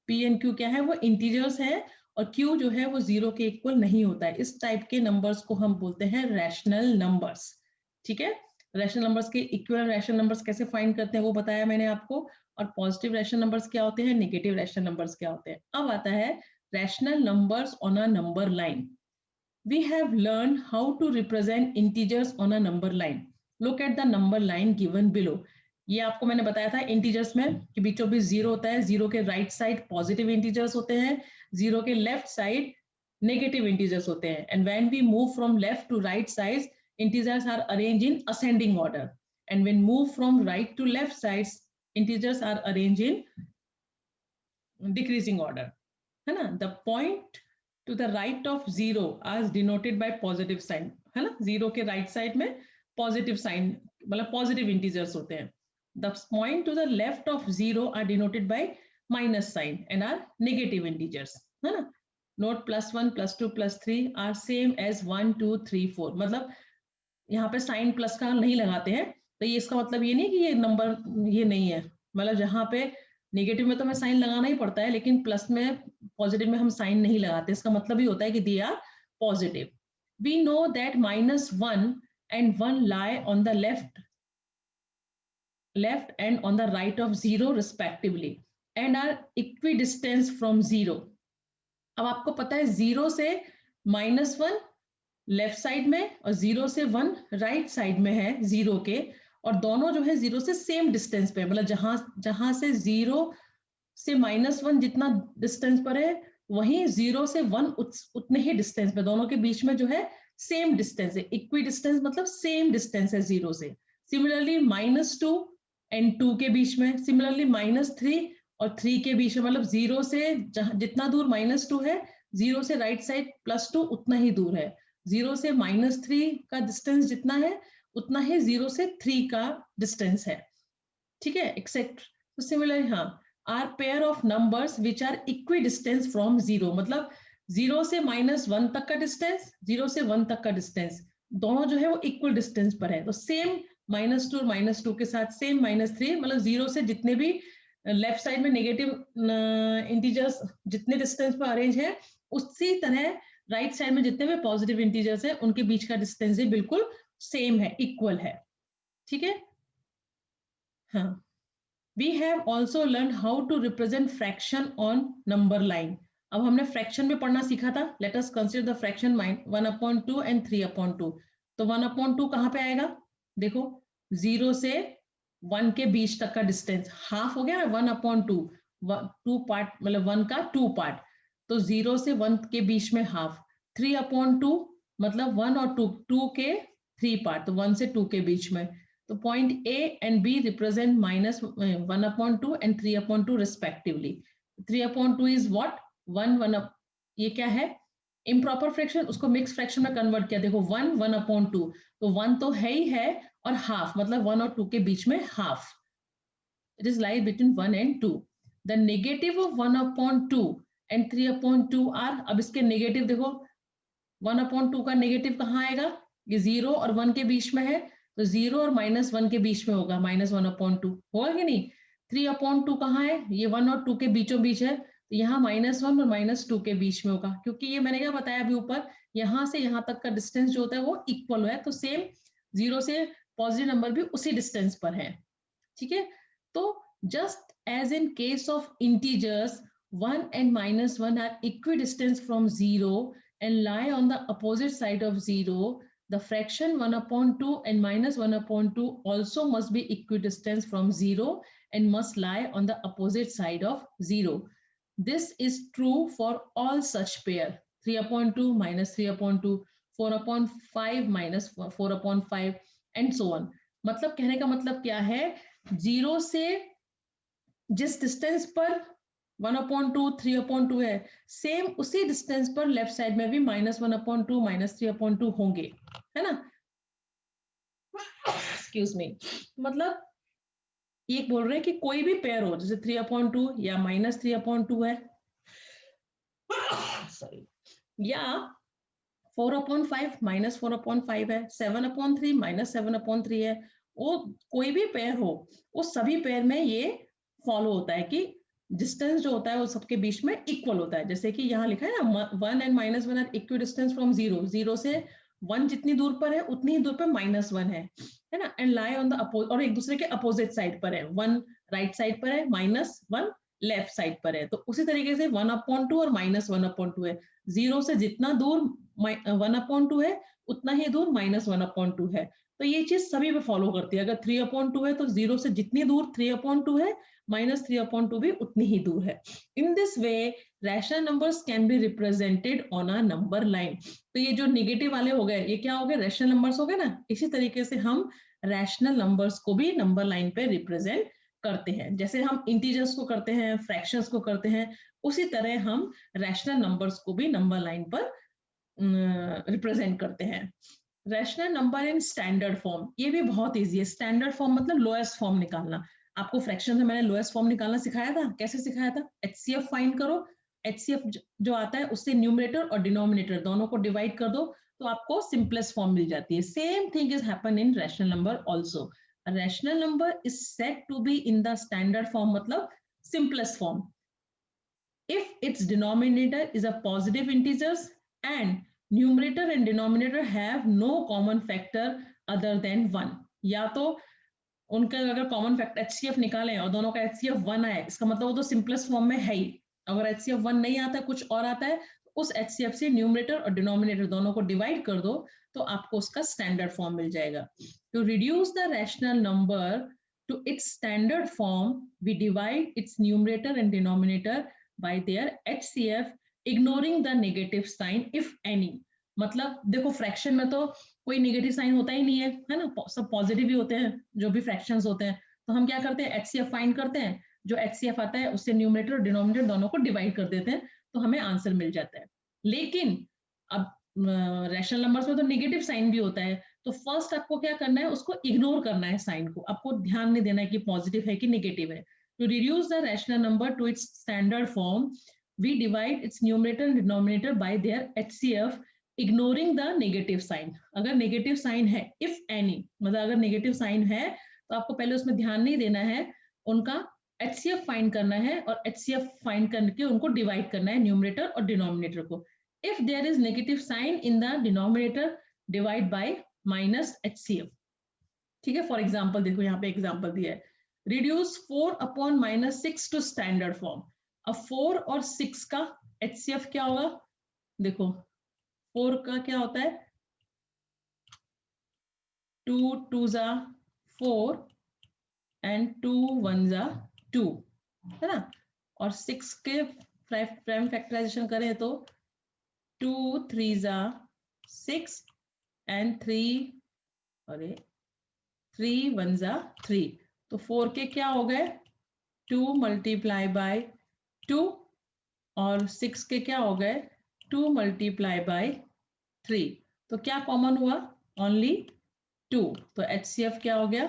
P एंड Q क्या है, वो इंटीजर्स है और Q जो है वो 0 के इक्वल नहीं होता है। इस टाइप के नंबर्स को हम बोलते हैं रैशनल नंबर्स, ठीक है। रैशनल नंबर्स के इक्विवेलेंट रैशनल नंबर्स कैसे फाइंड करते हैं वो बताया मैंने आपको, और पॉजिटिव रैशनल नंबर्स क्या होते हैं, नेगेटिव रैशनल नंबर्स क्या होते हैं। अब आता है rational numbers on a number line. We have learned how to represent integers on a number line. Look at the number line given below. ये आपको मैंने बताया था इंटीजर्स में कि बीचों बीच 0 होता है, 0 के राइट साइड पॉजिटिव इंटीजर्स होते हैं, 0 के लेफ्ट साइड नेगेटिव इंटीजर्स होते हैं. And when we move from left to right sides, integers are arranged in ascending order, and when move from right to left sides, integers are arranged in decreasing order, है ना. The point to the right of zero as denoted by positive sign, है ना. Zero के right side में positive sign, मतलब positive integers होते हैं. The point to the left of zero are denoted by minus sign and are negative integers, है ना. Note +1, +2, +3 are same as 1, 2, 3, 4. मतलब यहाँ पे साइन प्लस का नहीं लगाते हैं, तो ये इसका मतलब ये नहीं कि ये नंबर ये नहीं है. मतलब जहाँ पे नेगेटिव में तो हमें साइन लगाना ही पड़ता है, लेकिन प्लस में पॉजिटिव में हम साइन नहीं लगाते. इसका मतलब ही होता है कि they are positive. We know that -1 and 1 lie on the left and on the right of 0 respectively and are equidistant from 0. अब आपको पता है 0 से -1 लेफ्ट साइड में और 0 से 1 राइट साइड में है 0 के, और दोनों जो है 0 से सेम डिस्टेंस पे, मतलब जहां से 0 से -1 जितना डिस्टेंस पर है, वहीं 0 से 1 उतने ही डिस्टेंस पे, दोनों के बीच में जो है सेम डिस्टेंस है. इक्वी डिस्टेंस मतलब सेम डिस्टेंस है 0 से. सिमिलरली -2 एंड 2 के बीच में, सिमिलरली -3 और 3 के बीच में, मतलब 0 से जितना दूर -2 है, 0 से राइट साइड +2 उतना ही दूर है. 0 से -3 का डिस्टेंस जितना है, उतना ही 0 से 3 का डिस्टेंस है. ठीक है, एक्सेप्ट. तो सिमिलरली हाँ, are pair of numbers which are equidistance from 0, मतलब 0 से -1 तक का डिस्टेंस, 0 से 1 तक का डिस्टेंस, दोनों जो है वो इक्वल डिस्टेंस पर है. तो सेम -2 और -2 के साथ सेम -3, मतलब 0 से जितने भी लेफ्ट साइड में नेगेटिव इंटीजर्स जितने डिस्टेंस पर अरेंज है, उसी तरह राइट साइड में जितने भी पॉजिटिव इंटीजर्स है, उनके बीच का डिस्टेंस भी बिल्कुल सेम है, इक्वल है. ठीक है. हाँ, we have also learn how to represent fraction on number line. अब हमने फ्रैक्शन में पढ़ना सीखा था. Let us consider the fraction 1/2 and 3/2. तो 1/2 कहाँ पे आएगा? देखो, 0 से 1 के बीच तक का डिस्टेंस हाफ हो गया. 1/2 2 पार्ट, मतलब 1 का 2 पार्ट, तो 0 से 1 के बीच में हाफ. 3/2 मतलब 1 और 2 के 3 पार्ट, तो 1 से 2 के बीच में. तो point A and B represent -1/2 and 3/2 respectively. 3/2 is what? 1 ये क्या है? इम्प्रॉपर फ्रैक्शन, उसको मिक्स फ्रैक्शन में कन्वर्ट किया. देखो 1/2, तो 1 तो है ही है, और हाफ मतलब 1 और 2 के बीच में half. It is lies between 1 and 2. The negative of 1/2 and 3/2 are, अब इसके नेगेटिव देखो, 1/2 का नेगेटिव कहाँ आएगा? ये 0 और 1 के बीच में है, तो 0 और -1 के बीच में होगा, -1/2 होगा कि नहीं. 3/2 कहाँ है? ये 1 और 2 के बीचों बीच है, तो यहाँ -1 और -2 के बीच में होगा, क्योंकि ये मैंने क्या बताया अभी ऊपर, यहाँ से यहाँ तक का डिस्टेंस जो होता है वो इक्वल है. तो सेम 0 से पॉजिटिव नंबर भी उसी डिस्टेंस पर है. ठीक है. तो just as in case of integers, 1 and -1 are equidistant from 0 and lie on the opposite side of 0. The fraction 1/2 and -1/2 also must be equidistant from 0 and must lie on the opposite side of 0. This is true for all such pair: 3/2 -3/2, 4/5 -4/5 and so on. मतलब कहने का मतलब क्या है? 0 से जिस distance पर 1/2 3/2 है, सेम उसी डिस्टेंस पर लेफ्ट साइड में भी -1/2 -3/2 होंगे, है ना. Excuse me. मतलब ये बोल रहे हैं कि कोई भी पेयर हो, जैसे 3/2 या -3/2 है, सॉरी, या 4/5 -4/5 है, 7/3 -7/3 है, वो कोई भी पेयर हो, वो सभी पेयर में ये फॉलो होता है कि डिस्टेंस जो होता है वो सबके बीच में इक्वल होता है. जैसे कि यहाँ लिखा है ना, 1 and -1 आर इक्विडिस्टेंस फ्रॉम 0. 0 से 1 जितनी दूर पर है, उतनी ही दूर पर -1 है ना. And lie on the opposite, और एक दूसरे के अपोजिट साइड पर है. 1 राइट साइड पर है, -1 लेफ्ट साइड पर है. तो उसी तरीके से 1/2 और -1/2 है. 0 से जितना दूर 1/2 है, उतना ही दूर -1/2 है. तो ये चीज सभी पे फॉलो करती है. अगर 3/2 है, तो 0 से जितनी दूर 3/2 है, -3/2 भी उतनी ही दूर है। In this way rational numbers can be represented on a number line. तो ये जो नेगेटिव वाले हो गए, ये क्या हो गए, रैशनल नंबर्स हो गए ना। इसी तरीके से हम रैशनल नंबर्स को भी नंबर लाइन पे रिप्रेजेंट करते हैं, जैसे हम इंटीजर्स को करते हैं, फ्रैक्शंस को करते हैं, उसी तरह हम रैशनल नंबर्स को भी नंबर लाइन पर रिप्रेजेंट करते हैं। Rational number in standard form, ये भी बहुत इजी है। स्टैंडर्ड फॉर्म मतलब लोएस्ट फॉर्म निकालना। आपको फ्रैक्शन में मैंने लोएस्ट फॉर्म निकालना सिखाया था। कैसे सिखाया था, एचसीएफ फाइंड करो, एचसीएफ जो आता है उससे न्यूमरेटर और डिनोमिनेटर दोनों को डिवाइड कर दो, तो आपको सिंपलेस्ट फॉर्म मिल जाती है। Same thing is happen in rational number also. Rational number is said to be in the standard form, मतलब simplest form, if its denominator is a positive integers and numerator and denominator have no common factor other than 1। या तो उनका अगर common factor HCF निकालें और दोनों का HCF 1 आए, इसका मतलब वो तो सिंपलेस्ट फॉर्म में है ही। अगर एचसीएफ 1 नहीं आता है, कुछ और आता है, तो उस एचसीएफ से न्यूमरेटर और डिनोमिनेटर दोनों को डिवाइड कर दो, तो आपको उसका स्टैंडर्ड फॉर्म मिल जाएगा। To reduce the rational number to its standard form, we divide its numerator and denominator by their HCF, ignoring the negative sign if any। मतलब देखो फ्रैक्शन में तो कोई नेगेटिव साइन होता ही नहीं है ना, सब पॉजिटिव ही होते हैं जो भी फ्रैक्शंस होते हैं। तो हम क्या करते हैं, एचसीएफ फाइंड करते हैं, जो एचसीएफ आता है उससे न्यूमरेटर और डिनोमिनेटर दोनों को डिवाइड कर देते हैं, तो हमें आंसर मिल जाता है। लेकिन अब रैशनल नंबर्स में तो नेगेटिव साइन भी होता है, तो फर्स्ट आपको क्या करना है, उसको इग्नोर करना है साइन को, आपको ध्यान नहीं देना है कि पॉजिटिव है कि नेगेटिव है। To reduce the rational number to its standard form, we divide its numerator and denominator by their HCF, ignoring the negative sign. अगर नेगेटिव साइन है, इफ एनी, मतलब अगर नेगेटिव साइन है तो आपको पहले उसमें ध्यान नहीं देना है, उनका एचसीएफ फाइंड करना है और एचसीएफ फाइंड करके उनको डिवाइड करना है, न्यूमरेटर और डिनोमिनेटर को। If there is negative sign in the denominator, divide by minus HCF। ठीक है, फॉर एग्जाम्पल देखो यहाँ पे एग्जाम्पल दिया है, रिड्यूस 4/-6 टू स्टैंडर्ड फॉर्म। अब 4 और 6 का HCF क्या होगा, देखो 4 का क्या होता है, 2 2s 4 and 2 1s 2, है ना। और 6 के प्राइम फैक्टराइजेशन करें तो 2 3s 6 and 3 1s 3। तो 4 के क्या हो गए, 2 मल्टीप्लाई बाय 2, और 6 के क्या हो गए, 2 मल्टीप्लाई बाय 3। तो क्या कॉमन हुआ, ओनली 2। तो HCF क्या हो गया,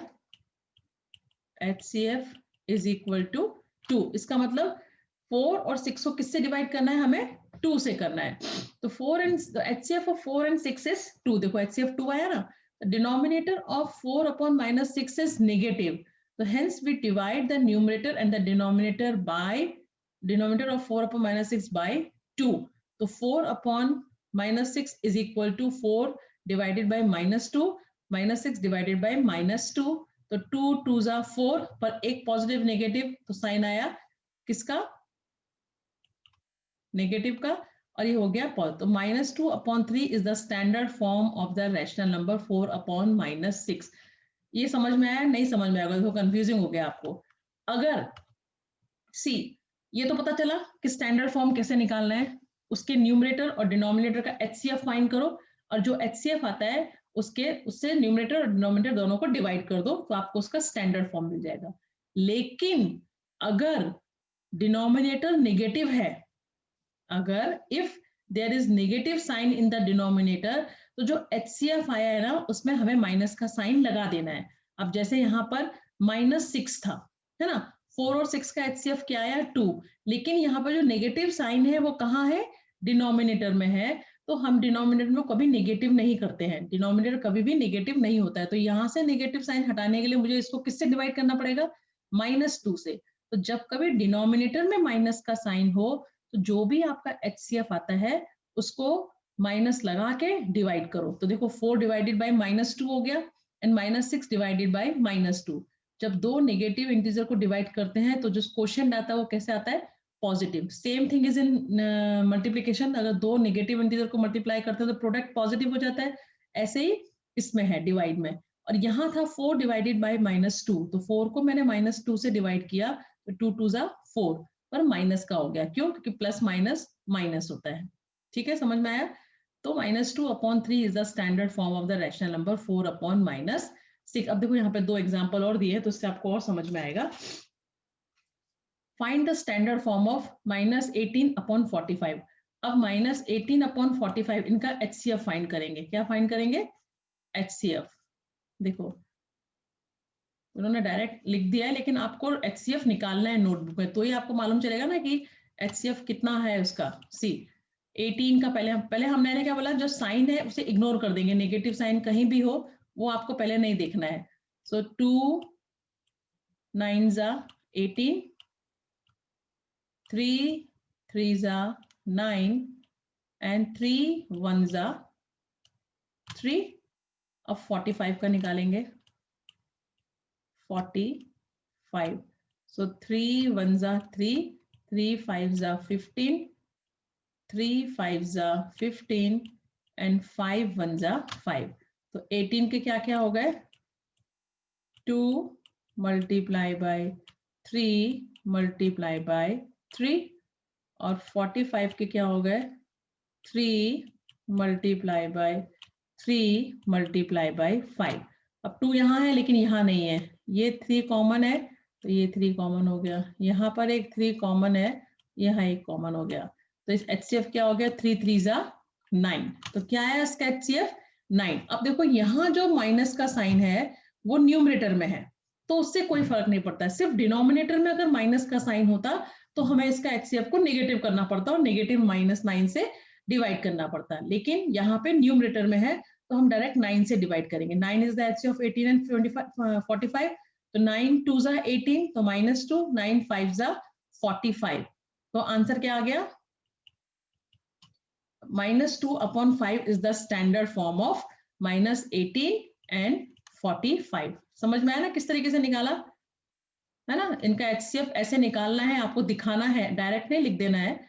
HCF इज इक्वल टू 2। इसका मतलब 4 और 6 को किससे डिवाइड करना है, हमें 2 से करना है। तो 4 and HCF of 4 and 6 is 2। देखो HCF 2 आया ना, डिनोमिनेटर ऑफ 4/-6 इज नेगेटिव, तो hence we divide the numerator and the denominator by denominator of 4/-6 by 2। तो 4/-6 is equal to 4 divided by -2, -6 divided by -2। तो 2 2s 4 पर एक पॉजिटिव नेगेटिव, तो sign आया किसका, नेगेटिव का, और ये हो गया पॉजिटिव। तो -2/3 is the standard form of the rational number 4/-6। ये समझ में आया, नहीं समझ में आएगा तो कंफ्यूजिंग हो गया आपको। अगर सी, ये तो पता चला कि स्टैंडर्ड फॉर्म कैसे निकालना है, उसके न्यूमरेटर और डिनोमिनेटर का HCF फाइंड करो, और जो HCF आता है उससे न्यूमरेटर और डिनोमिनेटर दोनों को डिवाइड कर दो, तो आपको उसका स्टैंडर्ड फॉर्म मिल जाएगा। लेकिन अगर डिनोमिनेटर नेगेटिव है, अगर if there is negative sign in the denominator, तो जो HCF आया है ना उसमें हमें माइनस का साइन लगा देना है। अब जैसे यहाँ पर -6 था, है ना, 4 और 6 का HCF क्या आया, 2, लेकिन यहाँ पर जो नेगेटिव साइन है वो कहाँ है, डिनोमिनेटर में है। तो हम डिनोमिनेटर में कभी नेगेटिव नहीं करते हैं, डिनोमिनेटर कभी भी नेगेटिव नहीं होता है। तो यहाँ से नेगेटिव साइन हटाने के लिए मुझे इसको किससे डिवाइड करना पड़ेगा, -2 से। तो जब कभी डिनोमिनेटर में माइनस का साइन हो, तो जो भी आपका HCF आता है उसको माइनस लगा के डिवाइड करो। तो देखो 4 डिवाइडेड बाय -2 हो गया, एंड -6 डिवाइडेड बाय -2। जब दो नेगेटिव इंटीजर को डिवाइड करते हैं तो जो क्वोशिएंट आता है वो कैसे आता है, positive. Same thing is in multiplication, अगर दो नेगेटिव इंटीजर को मल्टीप्लाई करते हैं तो प्रोडक्ट पॉजिटिव हो जाता है। ऐसे ही इसमें है डिवाइड में, और यहाँ था 4 डिवाइडेड बाय -2, तो 4 को मैंने -2 से डिवाइड किया, 2 2 जा 4 पर माइनस का हो गया, क्यों? क्योंकि प्लस माइनस माइनस होता है। ठीक है, समझ में आया? तो -2/3 is the standard form of the rational number 4/-6। अब देखो यहाँ पे दो एग्जांपल और दिए तो इससे आपको और समझ में आएगा। Find the standard form of -18/45। अब -18/45 इनका HCF फाइंड करेंगे। क्या फाइंड करेंगे? HCF। देखो उन्होंने डायरेक्ट लिख दिया है, लेकिन आपको HCF निकालना है नोटबुक में, तो ही आपको मालूम चलेगा ना कि HCF कितना है उसका। सी 18 का पहले हमने क्या बोला, जो साइन है उसे इग्नोर कर देंगे, नेगेटिव साइन कहीं भी हो वो आपको पहले नहीं देखना है। सो 2 9 जा 18, 3 3 जा 9 एंड 3 1 जा 3। अब 45 का निकालेंगे, 45। So 3 1 जा 3, 3 5 जा 15, 3 5 जा 15 and 5 1 जा 5। तो 18 के क्या क्या हो गए? 2 multiply by 3 multiply by 3। और 45 के क्या हो गए? 3 multiply by 3 multiply by 5। अब 2 यहाँ है लेकिन यहाँ नहीं है, ये 3 कॉमन है तो ये 3 कॉमन हो गया, यहाँ पर एक 3 कॉमन है, यहाँ एक कॉमन हो गया। तो इस HCF क्या हो गया? 3 3 जा 9। तो क्या है इसका HCF? 9। अब देखो यहाँ जो माइनस का साइन है वो न्यूमरेटर में है तो उससे कोई फर्क नहीं पड़ता है, सिर्फ डिनोमिनेटर में अगर माइनस का साइन होता तो हमें इसका HCF को नेगेटिव करना पड़ता और नेगेटिव -9 से डिवाइड करना पड़ता है। लेकिन यहाँ पे न्यूमरेटर में है तो हम डायरेक्ट 9 से डिवाइड करेंगे। 9 is the HCF of 18 and 45। तो 9 2 जा 18, तो -2, 9 5 जा 45। तो आंसर क्या आ गया? -2/5 is the standard form of -18 and 45। समझ में आया ना किस तरीके से निकाला है ना? इनका HCF ऐसे निकालना है, आपको दिखाना है, डायरेक्ट नहीं लिख देना है,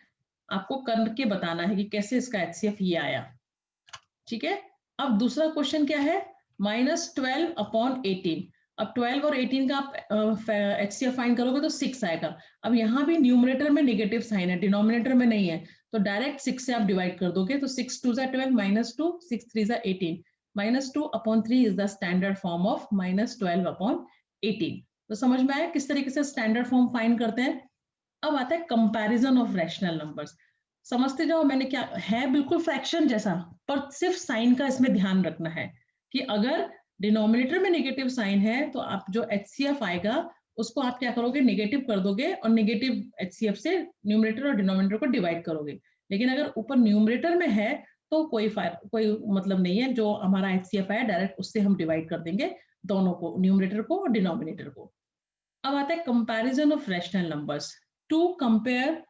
आपको करके बताना है कि कैसे इसका HCF ये आया। ठीक है, अब दूसरा क्वेश्चन क्या है? -12/18। अब 12 और 18 का आप HCF फाइंड करोगे तो 6 आएगा। अब यहाँ भी न्यूमरेटर में नेगेटिव साइन है, डिनोमिनेटर में नहीं है, तो डायरेक्ट 6 से आप डिवाइड कर दोगे। तो 6 2 जा 12, -2, 6 3 जा 18। -2/3 is the standard form of -12/18। तो समझ में आया किस तरीके से स्टैंडर्ड फॉर्म फाइंड करते हैं। अब आता है कंपैरिजन ऑफ रैशनल नंबर्स। समझते जाओ, मैंने क्या है, बिल्कुल फ्रैक्शन जैसा, पर सिर्फ साइन का इसमें ध्यान रखना है कि अगर डिनोमिनेटर में नेगेटिव साइन है तो आप जो HCF आएगा उसको आप क्या करोगे? नेगेटिव कर दोगे और नेगेटिव HCF से न्यूमरेटर और डिनोमिनेटर को डिवाइड करोगे। लेकिन अगर ऊपर न्यूमरेटर में है तो कोई मतलब नहीं है, जो हमारा HCF है डायरेक्ट उससे हम डिवाइड कर देंगे दोनों को, न्यूमरेटर को और डिनोमिनेटर को। अब आता है comparison of rational numbers. To compare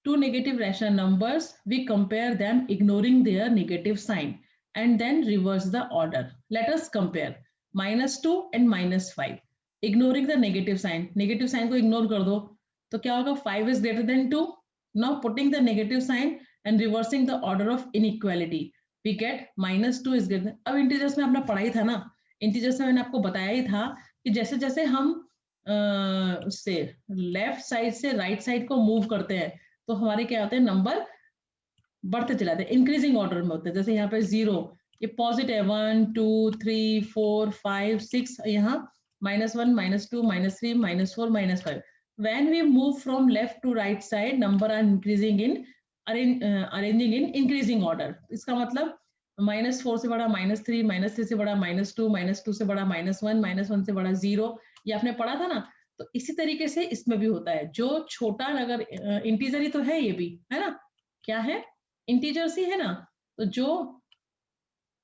two negative rational numbers, we compare them ignoring their negative sign and then reverse the order. Let us compare -2 and -5 ignoring the negative sign। negative sign को ignore कर दो तो क्या होगा? 5 is greater than 2। now putting the negative sign and reversing the order of inequality we get -2 is greater than। अब integers में आपने पढ़ा ही था ना, इंटीजर्स में मैंने आपको बताया ही था कि जैसे जैसे हम उससे लेफ्ट साइड से राइट साइड को मूव करते हैं तो हमारे क्या होते हैं? नंबर बढ़ते चले जाते हैं, इंक्रीजिंग ऑर्डर में होते हैं। जैसे यहाँ पे 0, ये पॉजिटिव 1 2 3 4 5 6, यहाँ -1 -2 -3 -4 -5। when we move from left to right side number are increasing in arranging in increasing order। इसका मतलब -4 से बड़ा -3, -3 से बड़ा -2, -2 से बड़ा -1, -1 से बड़ा 0। ये आपने पढ़ा था ना। तो इसी तरीके से इसमें भी होता है, जो छोटा, अगर इंटीजर ही तो है, ये भी है ना, क्या है? इंटीजर्स ही है ना, तो जो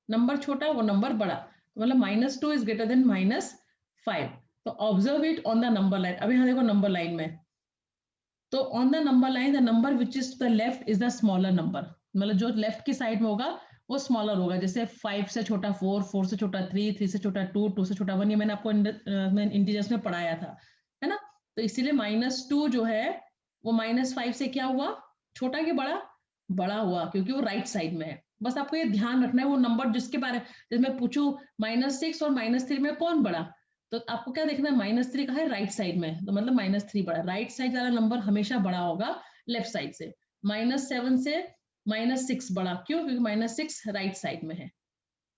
नंबर छोटा वो नंबर बड़ा, तो मतलब -2 इज ग्रेटर देन -5। तो observe it on the number line. अभी यहाँ देखो नंबर लाइन में, तो on the number line the number which is to the left is the smaller number. मतलब जो लेफ्ट की साइड में होगा वो स्मॉलर होगा। जैसे 5 से छोटा 4, 4 से छोटा 3, 3 से छोटा 2, 2 से छोटा 1। ये मैंने आपको इंटीजर्स में पढ़ाया था, है ना। तो इसीलिए -2 जो है वो -5 से क्या हुआ? छोटा कि बड़ा? बड़ा हुआ, क्योंकि वो राइट साइड में है। बस आपको ये ध्यान रखना है, वो नंबर जिसके बारे, जैसे मैं पूछूं -6 और -3 में कौन बड़ा, तो आपको क्या देखना है, -3 का है राइट साइड में, तो मतलब -3 बड़ा, राइट साइड वाला नंबर हमेशा बड़ा होगा लेफ्ट साइड से। -7 से -6 बड़ा, क्यों? क्योंकि -6 राइट साइड में है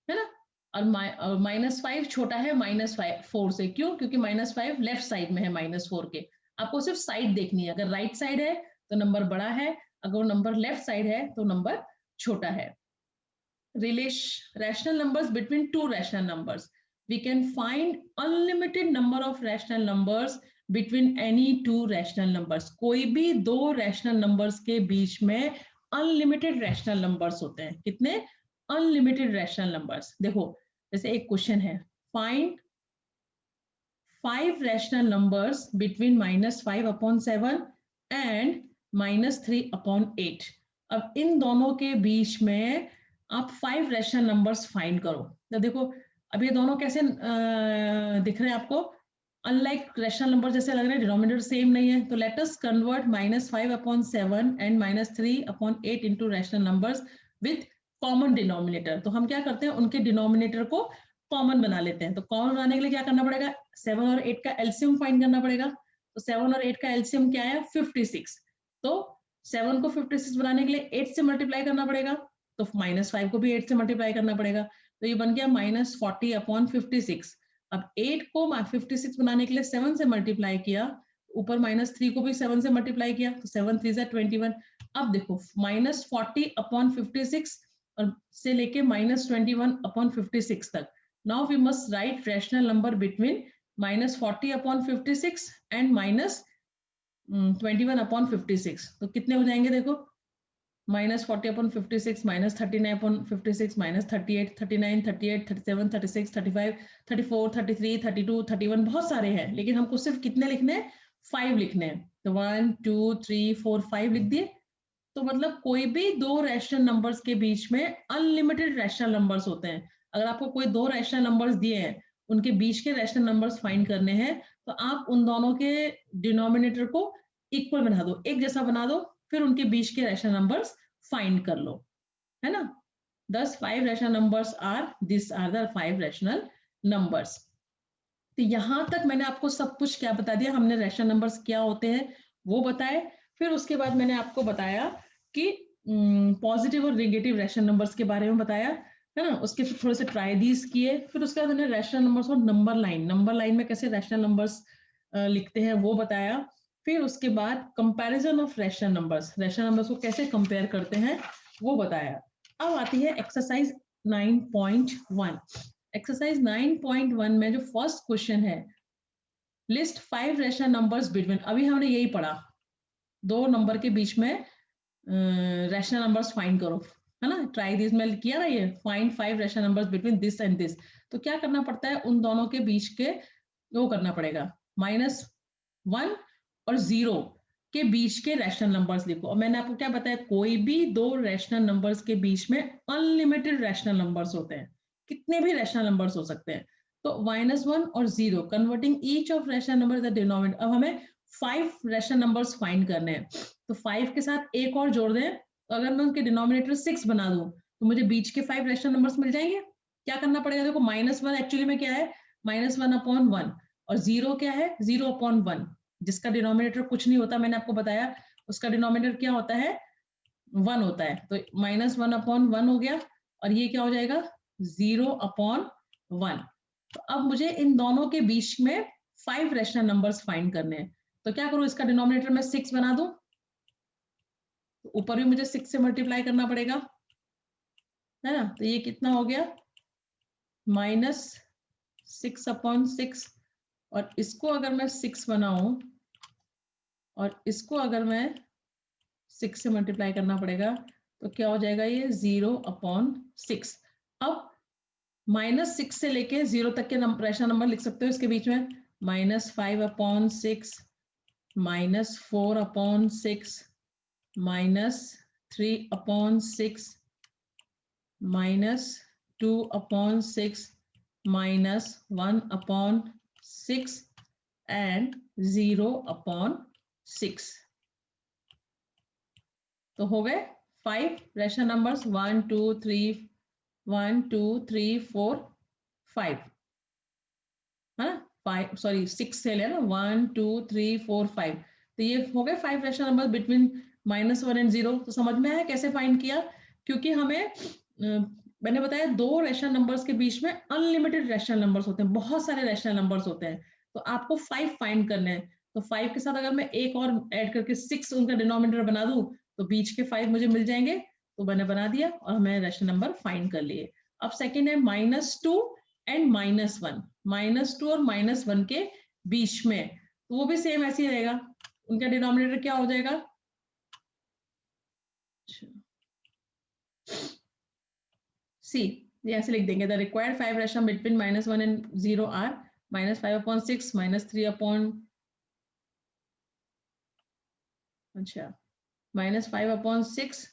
ना। और -5 छोटा है -4 से, क्यों? क्योंकि -5 लेफ्ट साइड में है -4 के। आपको सिर्फ साइड देखनी है, अगर राइट साइड है तो नंबर बड़ा है, अगर वो नंबर लेफ्ट साइड है तो नंबर छोटा है। Rational numbers between two rational numbers. We can find unlimited number of rational numbers between any two rational numbers. कोई भी दो rational numbers के बीच में unlimited rational numbers होते हैं। कितने? Unlimited rational numbers. देखो जैसे एक क्वेश्चन है, find 5 rational numbers between -5/7 and -3/8. अब इन दोनों के बीच में आप 5 रैशनल नंबर्स फाइंड करो। तो देखो अब ये दोनों कैसे दिख रहे हैं आपको, अनलाइक रैशनल नंबर जैसे लग रहे हैं, डिनोमिनेटर सेम नहीं है। तो let us convert -5/7 and -3/8 into rational numbers with common denominator. तो हम क्या करते हैं, उनके डिनोमिनेटर को कॉमन बना लेते हैं। तो कॉमन बनाने के लिए क्या करना पड़ेगा, 7 और 8 का एलसीएम फाइंड करना पड़ेगा। तो 7 और 8 का एलसीएम क्या है, 56। तो 7 को 56 बनाने के लिए 8 से मल्टीप्लाई करना पड़ेगा, तो -5 को भी 8 से मल्टीप्लाई करना पड़ेगा। तो ये बन गया -40/56। अब 8 को 56 बनाने के लिए 7 से मल्टीप्लाई किया, ऊपर -3 को भी 7 से मल्टीप्लाई किया, तो 7 3 21। अब देखो -40/56 और से लेके -21/56 तक। Now we must write rational number between -40/56 and -21/56। तो कितने हो जाएंगे देखो, -40/56, -39/56, -38, 39, 38, 37, 36, 35, 34, 33, 32, 31, बहुत सारे हैं, लेकिन हमको सिर्फ कितने लिखने हैं, 5 लिखने हैं। तो 1 2 3 4 5 लिख दिए। तो मतलब कोई भी दो रैशनल नंबर्स के बीच में अनलिमिटेड रैशनल नंबर्स होते हैं। अगर आपको कोई दो रैशनल नंबर्स दिए हैं, उनके बीच के रैशनल नंबर्स फाइंड करने हैं, तो आप उन दोनों के डिनोमिनेटर को इक्वल बना दो, एक जैसा बना दो, फिर उनके बीच के रैशनल नंबर्स फाइंड कर लो, है ना। Thus 5 rational numbers are, these are the 5 rational numbers। तो यहां तक मैंने आपको सब कुछ क्या बता दिया, हमने रैशनल नंबर्स क्या होते हैं वो बताए। फिर उसके बाद मैंने आपको बताया कि पॉजिटिव और नेगेटिव रैशनल नंबर्स के बारे में बताया, है ना। उसके फिर थोड़े से ट्राइडीज किए, फिर उसके बाद मैंने रैशनल नंबर्स और नंबर लाइन में कैसे रैशनल नंबर्स लिखते हैं वो बताया। फिर उसके बाद कंपैरिजन ऑफ रैशनल नंबर्स को कैसे कंपेयर करते हैं वो बताया। अब आती है एक्सरसाइज 9.1। एक्सरसाइज 9.1 में जो फर्स्ट क्वेश्चन है, लिस्ट 5 रैशनल नंबर्स बिटवीन, अभी हमने यही पढ़ा, दो नंबर के बीच में रैशनल नंबर्स फाइंड करो, है ना। ट्राई दिस में किया ना, ये find 5 rational numbers between this and this. तो क्या करना पड़ता है, उन दोनों के बीच के वो करना पड़ेगा, -1 और 0 के बीच के रैशनल नंबर्स लिखो। और मैंने आपको क्या बताया, कोई भी दो रैशनल नंबर्स के बीच में अनलिमिटेड रैशनल नंबर्स होते हैं, कितने भी रैशनल नंबर्स हो सकते हैं। तो -1 और 0 converting each of rational number the denominator. अब हमें 5 रैशनल नंबर्स फाइंड करने हैं, तो 5 के साथ एक और जोड़ दें, तो अगर मैं उनके डिनोमिनेटर 6 बना दूं तो मुझे बीच के 5 रैशनल नंबर्स मिल जाएंगे। क्या करना पड़ेगा, देखो -1 एक्चुअली में क्या है, -1/1, और 0 क्या है, 0/1, जिसका डिनोमिनेटर कुछ नहीं होता, मैंने आपको बताया उसका डिनोमिनेटर क्या होता है, 1 होता है। तो -1/1 हो गया, और ये क्या हो जाएगा, 0/1। तो अब मुझे इन दोनों के बीच में 5 रैशनल नंबर्स फाइंड करने हैं। तो क्या करूं, इसका डिनोमिनेटर में 6 बना दूं, तो ऊपर भी मुझे 6 से मल्टीप्लाई करना पड़ेगा, है ना। तो ये कितना हो गया, -6/6। और इसको अगर मैं 6 बनाऊं और इसको अगर मैं 6 से मल्टीप्लाई करना पड़ेगा, तो क्या हो जाएगा, ये 0/6। अब -6 से लेके 0 तक के रैशनल नंबर लिख सकते हो इसके बीच में, -5/6, -4/6, -3/6, -2/6, -1/6 एंड 0/6। तो हो गए 5 रैशनल नंबर्स, 1 2 3 4 5, है ना। 5 सॉरी 6 से ले ना 1 2 3 4 5, तो ये हो गए 5 रैशनल नंबर बिटवीन -1 एंड 0। तो समझ में आया कैसे फाइंड किया? क्योंकि हमें मैंने बताया दो रैशनल नंबर्स के बीच में अनलिमिटेड रैशनल नंबर्स होते हैं, बहुत सारे रैशनल नंबर्स होते हैं, तो आपको 5 फाइंड करने हैं। तो 5 के साथ अगर मैं एक और ऐड करके 6 उनका डिनोमिनेटर बना दूं तो बीच के 5 मुझे मिल जाएंगे, तो मैंने बना दिया और हमें रैशनल नंबर फाइंड कर लिए। अब सेकेंड है -2 एंड -1, -2 और -1 के बीच में, तो वो भी सेम ऐसे ही रहेगा, उनका डिनोमिनेटर क्या हो जाएगा? सी, ये ऐसे लिख देंगे, the required 5 rational between -1 and 0 are -5/6 -3 अच्छा -5/6,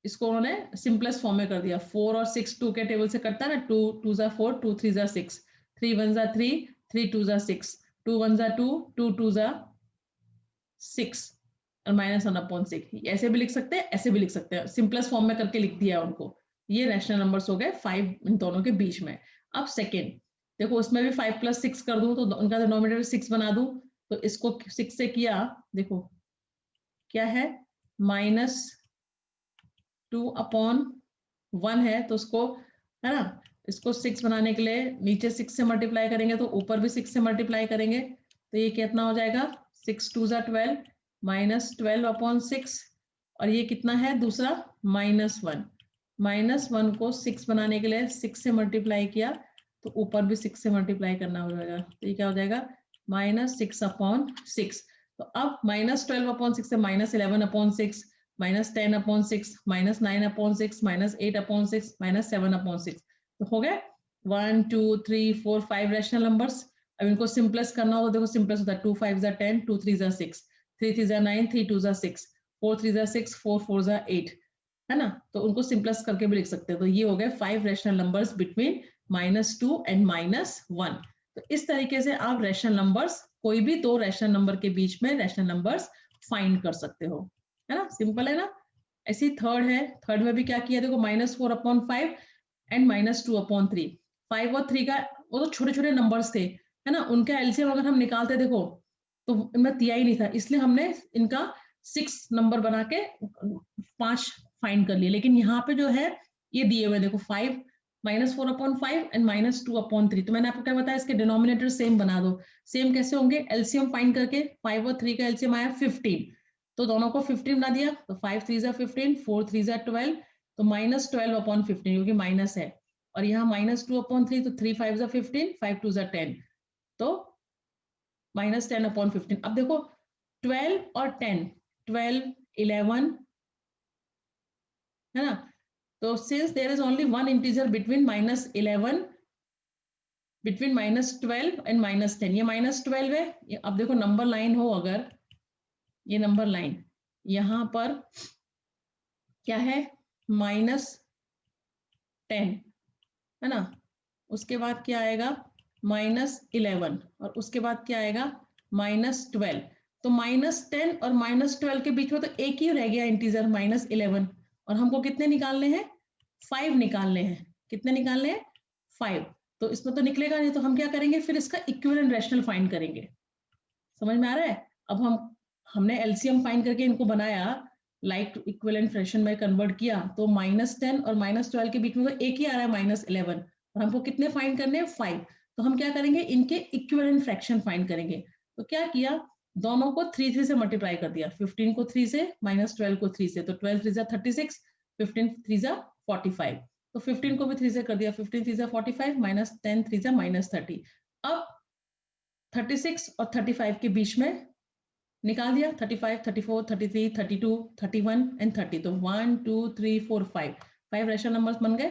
इसको उन्होंने सिंपलेस्ट फॉर्म में कर दिया। 4 और 6 2 के टेबल से करता है ना, 2 2 जा 4 2 3 जा 6 3 1 जा 3 3 2 जा 6 2 1 जा 2 2 2 जा 6 और -1/6, ऐसे भी लिख सकते हैं, ऐसे भी लिख सकते हैं, सिंपलेस्ट फॉर्म में करके लिख दिया उनको। ये रैशनल नंबर्स हो गए 5 इन दोनों के बीच में। अब सेकेंड देखो, उसमें भी 5 + 6 कर दूं तो उनका डिनोमिनेटर 6 बना दूं, तो इसको 6 से किया, देखो क्या है, -2/1 है, तो उसको है ना, इसको 6 बनाने के लिए नीचे 6 से मल्टीप्लाई करेंगे तो ऊपर भी 6 से मल्टीप्लाई करेंगे, तो ये कितना हो जाएगा, 6 2 जा 12 -12/6, और ये कितना है दूसरा -1, -1 को 6 बनाने के लिए 6 से मल्टीप्लाई किया तो ऊपर भी 6 से मल्टीप्लाई करना हो जाएगा, तो ये क्या हो जाएगा -6/6। तो अब -12/6 से -11/6 -10/6 -9/6 -8/6 -7/6, तो हो गए 1 2 3 4 5 रैशनल नंबर्स। अब इनको सिंपलेस्ट करना हो तो देखो सिंपलेस्ट होता है, 2 5 जा 10 2 3 जा 6 3 3 जा 9 3 2 जा 6 4 3 जा 6 4 4 जा 8, है ना, तो उनको सिंपलेस्ट करके भी लिख सकते हैं। तो ये हो गए 5 रैशनल नंबर्स बिटवीन -2 एंड -1। तो इस तरीके से आप रैशनल नंबर्स, कोई भी दो रैशनल नंबर के बीच में रैशनल नंबर्स फाइंड कर सकते हो, है ना, सिंपल है ना। ऐसी थर्ड है, थर्ड में भी क्या किया, देखो -4/5 एंड -2/3, 5 और 3 का, वो तो छोटे छोटे नंबर्स थे, है ना, उनका एलसीएम अगर हम निकालते देखो तो इनमें दिया ही नहीं था, इसलिए हमने इनका 6 नंबर बना के 5 फाइंड कर लिए। लेकिन यहाँ पे जो है ये दिए हुए देखो 5 -4/5 एंड -2/3, तो मैंने आपको क्या बताया, इसके डिनोमिनेटर सेम बना दो। सेम कैसे होंगे, एलसीएम फाइंड करके 5 और 3 का एलसीएम आया 15, तो दोनों को 15 बना दिया, तो 5 3 जा 15 4 3 जा 12, तो -12/15 क्योंकि माइनस है, और यहाँ -2/3, तो 3 5 जा 15 5 2 जा 10, तो -10/15। अब देखो 12 और 10, 12 11, है ना, तो since there is only one integer between -11 between -12 and -10, ये -12 है, अब देखो नंबर लाइन हो अगर, ये नंबर लाइन यहां पर क्या है, -10, है ना, उसके बाद क्या आएगा -11, और उसके बाद क्या आएगा -12, तो -10 और -12 के बीच में तो एक ही रह गया इंटीजर -11, और हमको कितने निकालने हैं, 5 निकालने हैं, कितने निकालने हैं 5, तो इसमें तो निकलेगा नहीं, तो हम क्या करेंगे फिर इसका इक्विवेलेंट रैशनल फाइंड करेंगे। समझ में आ रहा है? अब हमने एलसीएम फाइंड करके इनको बनाया, लाइक इक्विवेलेंट फ्रैक्शन में कन्वर्ट किया, तो -10 और -12 के बीच में तो एक ही आ रहा है -11, और हमको कितने फाइंड करने हैं 5, तो हम क्या करेंगे इनके इक्विवेलेंट फ्रैक्शन फाइंड करेंगे। तो क्या किया, दोनों को 3 3 से मल्टीप्लाई कर दिया, 15 को 3 से -12 को 3 से, तो 12 3 जा 36 15 3 जा 45, तो 15 को भी 3 से कर दिया, 15 3 जा 45 -10 3 जा -30। अब 36 और 35 के बीच में निकाल दिया, 35 34 33 32 31 एंड 30, तो 1 2 3 4 5 रैशनल नंबर्स बन गए,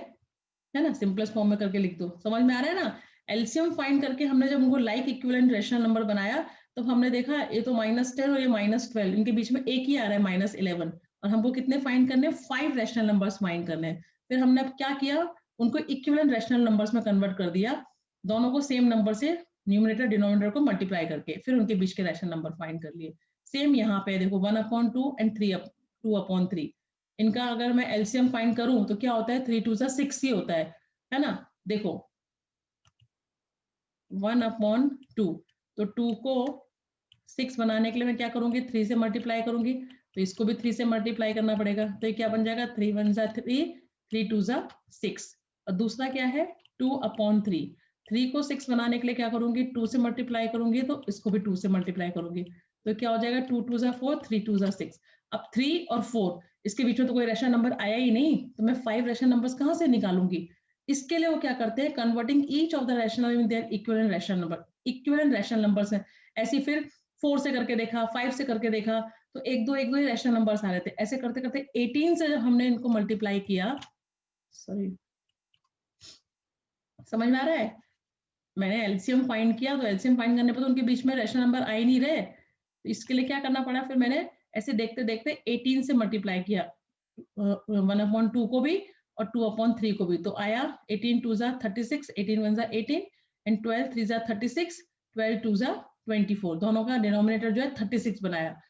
है ना, सिंपलेस्ट फॉर्म में करके लिख दो। समझ में आ रहा है ना, एलसीएम फाइंड करके हमने जब उनको लाइक इक्विवेलेंट रैशनल नंबर बनाया, तो हमने देखा ये तो -10 और ये -12, इनके बीच में एक ही आ रहा है -11, और हमको कितने फाइंड करने हैं 5 रैशनल नंबर्स फाइंड करने हैं। फिर हमने अब क्या किया, उनको इक्विवेलेंट रैशनल नंबर्स में कन्वर्ट कर दिया, दोनों को सेम नंबर से न्यूमरेटर डिनोमिनेटर को मल्टीप्लाई करके, फिर उनके बीच के रैशनल नंबर फाइंड कर लिए। सेम यहाँ पे देखो 1/2 एंड 2/3, इनका अगर मैं एलसीएम फाइंड करूं तो क्या होता है, 3 2 जा 6 ही होता है ना, देखो 1/2। तो 2 को 6 बनाने के लिए मैं क्या करूंगी, 3 से मल्टीप्लाई करूंगी, तो इसको भी 3 से मल्टीप्लाई करना पड़ेगा। तो ये क्या बन जाएगा, 3 1 जा 3, 3 2 जा 6। और दूसरा क्या है, 2/3। 3 को 6 बनाने के लिए क्या करूंगी, 2 से मल्टीप्लाई करूंगी, तो इसको भी 2 से मल्टीप्लाई करूंगी। तो क्या हो जाएगा, 2 2 जा 4, 3 2 जा 6। अब 3 और 4 इसके बीच में तो कोई रेशनल नंबर आया ही नहीं, तो मैं 5 रेशनल नंबर्स कहाँ से निकालूंगी। इसके लिए वो क्या करते हैं, converting each of the rational in their equivalent rational number. Equivalent rational numbers हैं। ऐसी फिर 4 से करके देखा, 5 से करके देखा, तो एक दो ही रेशनल नंबर्स आ रहे थे। ऐसे करते करते 18 से जब हमने इनको मल्टीप्लाई किया, सॉरी समझ में आ रहा है, मैंने एलसीएम फाइंड किया, तो एलसीएम फाइंड करने पर तो उनके बीच में रेशनल नंबर आ ही नहीं रहे। तो इसके लिए क्या करना पड़ा, फिर मैंने ऐसे देखते देखते 18 से मल्टीप्लाई किया, 1/2 को भी और 2/3 को भी। तो आया 18 2 जा 36, 18 1 जा 18 एंड 12 3 जा 36, 12 2 जा 24। दोनों का डिनोमिनेटर जो है 36 बनाया।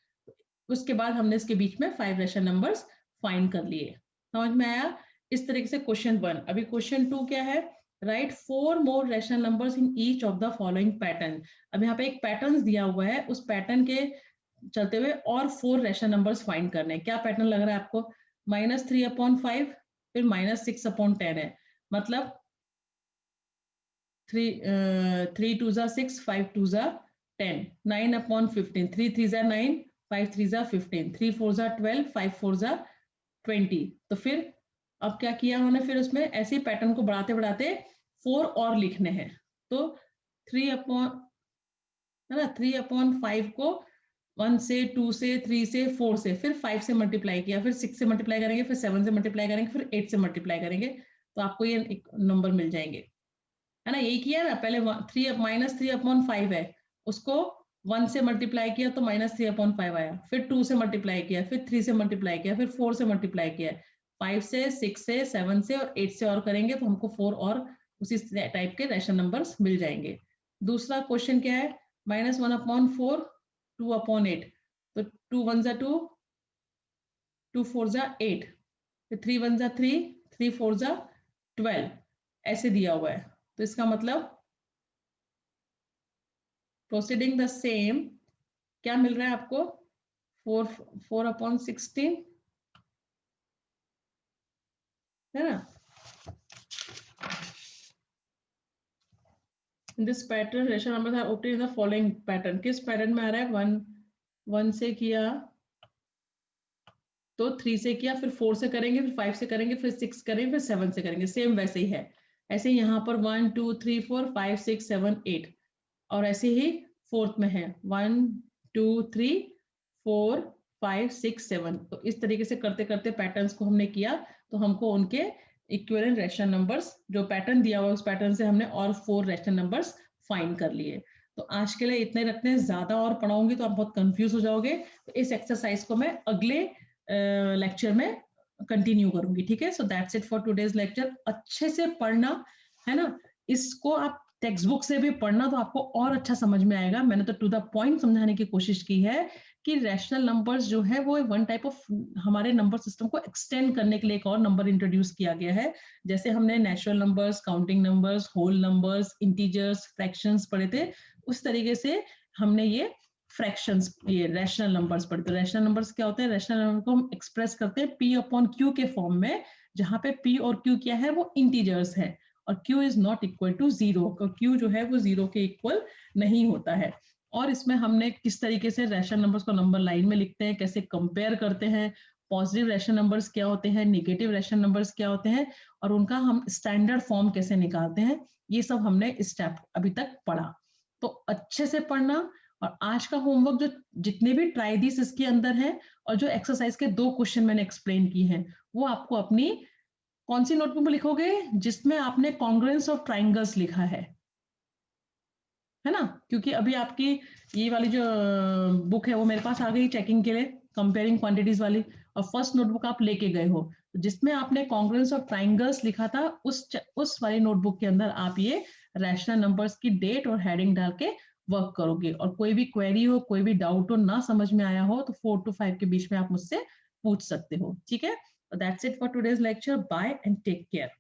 उसके बाद हमने इसके बीच में 5 रेशनल नंबर्स फाइंड कर लिए। समझ में आया। इस तरीके से क्वेश्चन 1। अभी क्वेश्चन 2 क्या है, right 4 more rational numbers in each of the following pattern. अब यहाँ पे एक पैटर्न दिया हुआ है, उस पैटर्न के चलते हुए और 4 रेशनल नंबर्स फाइंड करने हैं। क्या पैटर्न लग रहा है आपको, -3/5, फिर -6/10 है, मतलब 3 2 जा 6, 5 2 जा 10, 9/15, 3 3 जा 9, 5 3 जा 15, 3 4 जा 12, 5 4 जा 20। तो फिर अब क्या किया उन्होंने, फिर उसमें ऐसे ही पैटर्न को बढ़ाते बढ़ाते 4 और लिखने हैं। तो 3 अपॉन है ना, 3/5 को 1 से 2 से 3 से 4 से, फिर 5 से मल्टीप्लाई किया, फिर 6 से मल्टीप्लाई करेंगे, फिर 7 से मल्टीप्लाई करेंगे, फिर 8 से मल्टीप्लाई करेंगे, तो आपको ये नंबर मिल जाएंगे, है ना। यही किया ना, पहले 3/5 है, उसको 1 से मल्टीप्लाई किया तो -3/5 आया, फिर 2 से मल्टीप्लाई किया, फिर 3 से मल्टीप्लाई किया, फिर 4 से मल्टीप्लाई किया, 5 से 6 से 7 से और 8 से और करेंगे तो हमको 4 और उसी टाइप के रेशनल नंबर्स मिल जाएंगे। दूसरा क्वेश्चन क्या है, -1/4, 2/8। तो 2 1 जा 2, 2 4 जा 8, फिर 3 1 जा 3, 3 4 जा 12, ऐसे दिया हुआ है। तो इसका मतलब प्रोसीडिंग द सेम क्या मिल रहा है आपको, 4/16 है ना। This pattern rational numbers are obtained in the following pattern. किस पैटर्न में आ रहा है, 1 से किया तो 3 से किया, फिर 4 से करेंगे, फिर 5 से करेंगे, फिर 6 करेंगे, फिर 7 से करेंगे, सेम वैसे ही है। ऐसे ही यहाँ पर 1 2 3 4 5 6 7 8, और ऐसे ही फोर्थ में है 1 2 3 4 5 6 7। तो इस तरीके से करते करते पैटर्न्स को हमने किया, तो हमको उनके इक्विवेलेंट रेशनल नंबर्स जो पैटर्न दिया हुआ उस पैटर्न से हमने और 4 रेशनल नंबर्स फाइंड कर लिए। तो आज के लिए इतने रखते हैं, ज्यादा और पढ़ाऊंगी तो आप बहुत कंफ्यूज हो जाओगे। तो इस एक्सरसाइज को मैं अगले लेक्चर में कंटिन्यू करूंगी, ठीक है। So that's it for today's lecture. अच्छे से पढ़ना, है ना, इसको आप टेक्स्ट बुक से भी पढ़ना तो आपको और अच्छा समझ में आएगा। मैंने तो टू द पॉइंट समझाने की कोशिश की है कि रैशनल नंबर्स जो है वो वन टाइप ऑफ हमारे नंबर सिस्टम को एक्सटेंड करने के लिए एक और नंबर इंट्रोड्यूस किया गया है। जैसे हमने natural numbers, counting numbers, whole numbers, integers, fractions पढ़े थे, उस तरीके से हमने ये फ्रैक्शंस, ये रैशनल नंबर्स पढ़े। तो रैशनल नंबर्स क्या होते हैं, रैशनल नंबर को हम एक्सप्रेस करते हैं P/Q के फॉर्म में, जहां पे P और Q क्या है, वो इंटीजर्स है, और Q is not equal to 0। Q जो है वो 0 के इक्वल नहीं होता है। और इसमें हमने किस तरीके से रैशनल नंबर्स को नंबर लाइन में लिखते हैं, कैसे कंपेयर करते हैं, पॉजिटिव रैशनल नंबर्स क्या होते हैं, निगेटिव रैशनल नंबर्स क्या होते हैं, और उनका हम स्टैंडर्ड फॉर्म कैसे निकालते हैं, ये सब हमने स्टेप अभी तक पढ़ा। तो अच्छे से पढ़ना, और आज का होमवर्क जो जितने भी ट्राई दिस इसके अंदर है, और जो एक्सरसाइज के 2 क्वेश्चन मैंने एक्सप्लेन किए हैं, वो आपको अपनी कौन सी नोटबुक में लिखोगे, जिसमें आपने कॉन्ग्रुएंस ऑफ ट्राइंगल्स लिखा है ना। क्योंकि अभी आपकी ये वाली जो बुक है वो मेरे पास आ गई चेकिंग के लिए, कंपेयरिंग क्वांटिटीज वाली, और फर्स्ट नोटबुक आप लेके गए हो, जिसमें आपने कॉन्ग्रुएंस ऑफ ट्राइंगल्स लिखा था, उस वाली नोटबुक के अंदर आप ये रैशनल नंबर्स की डेट और हेडिंग डाल के वर्क करोगे। और कोई भी क्वेरी हो, कोई भी डाउट हो, ना समझ में आया हो, तो 4 to 5 के बीच में आप मुझसे पूछ सकते हो, ठीक है। That's it for today's lecture. Bye and take care.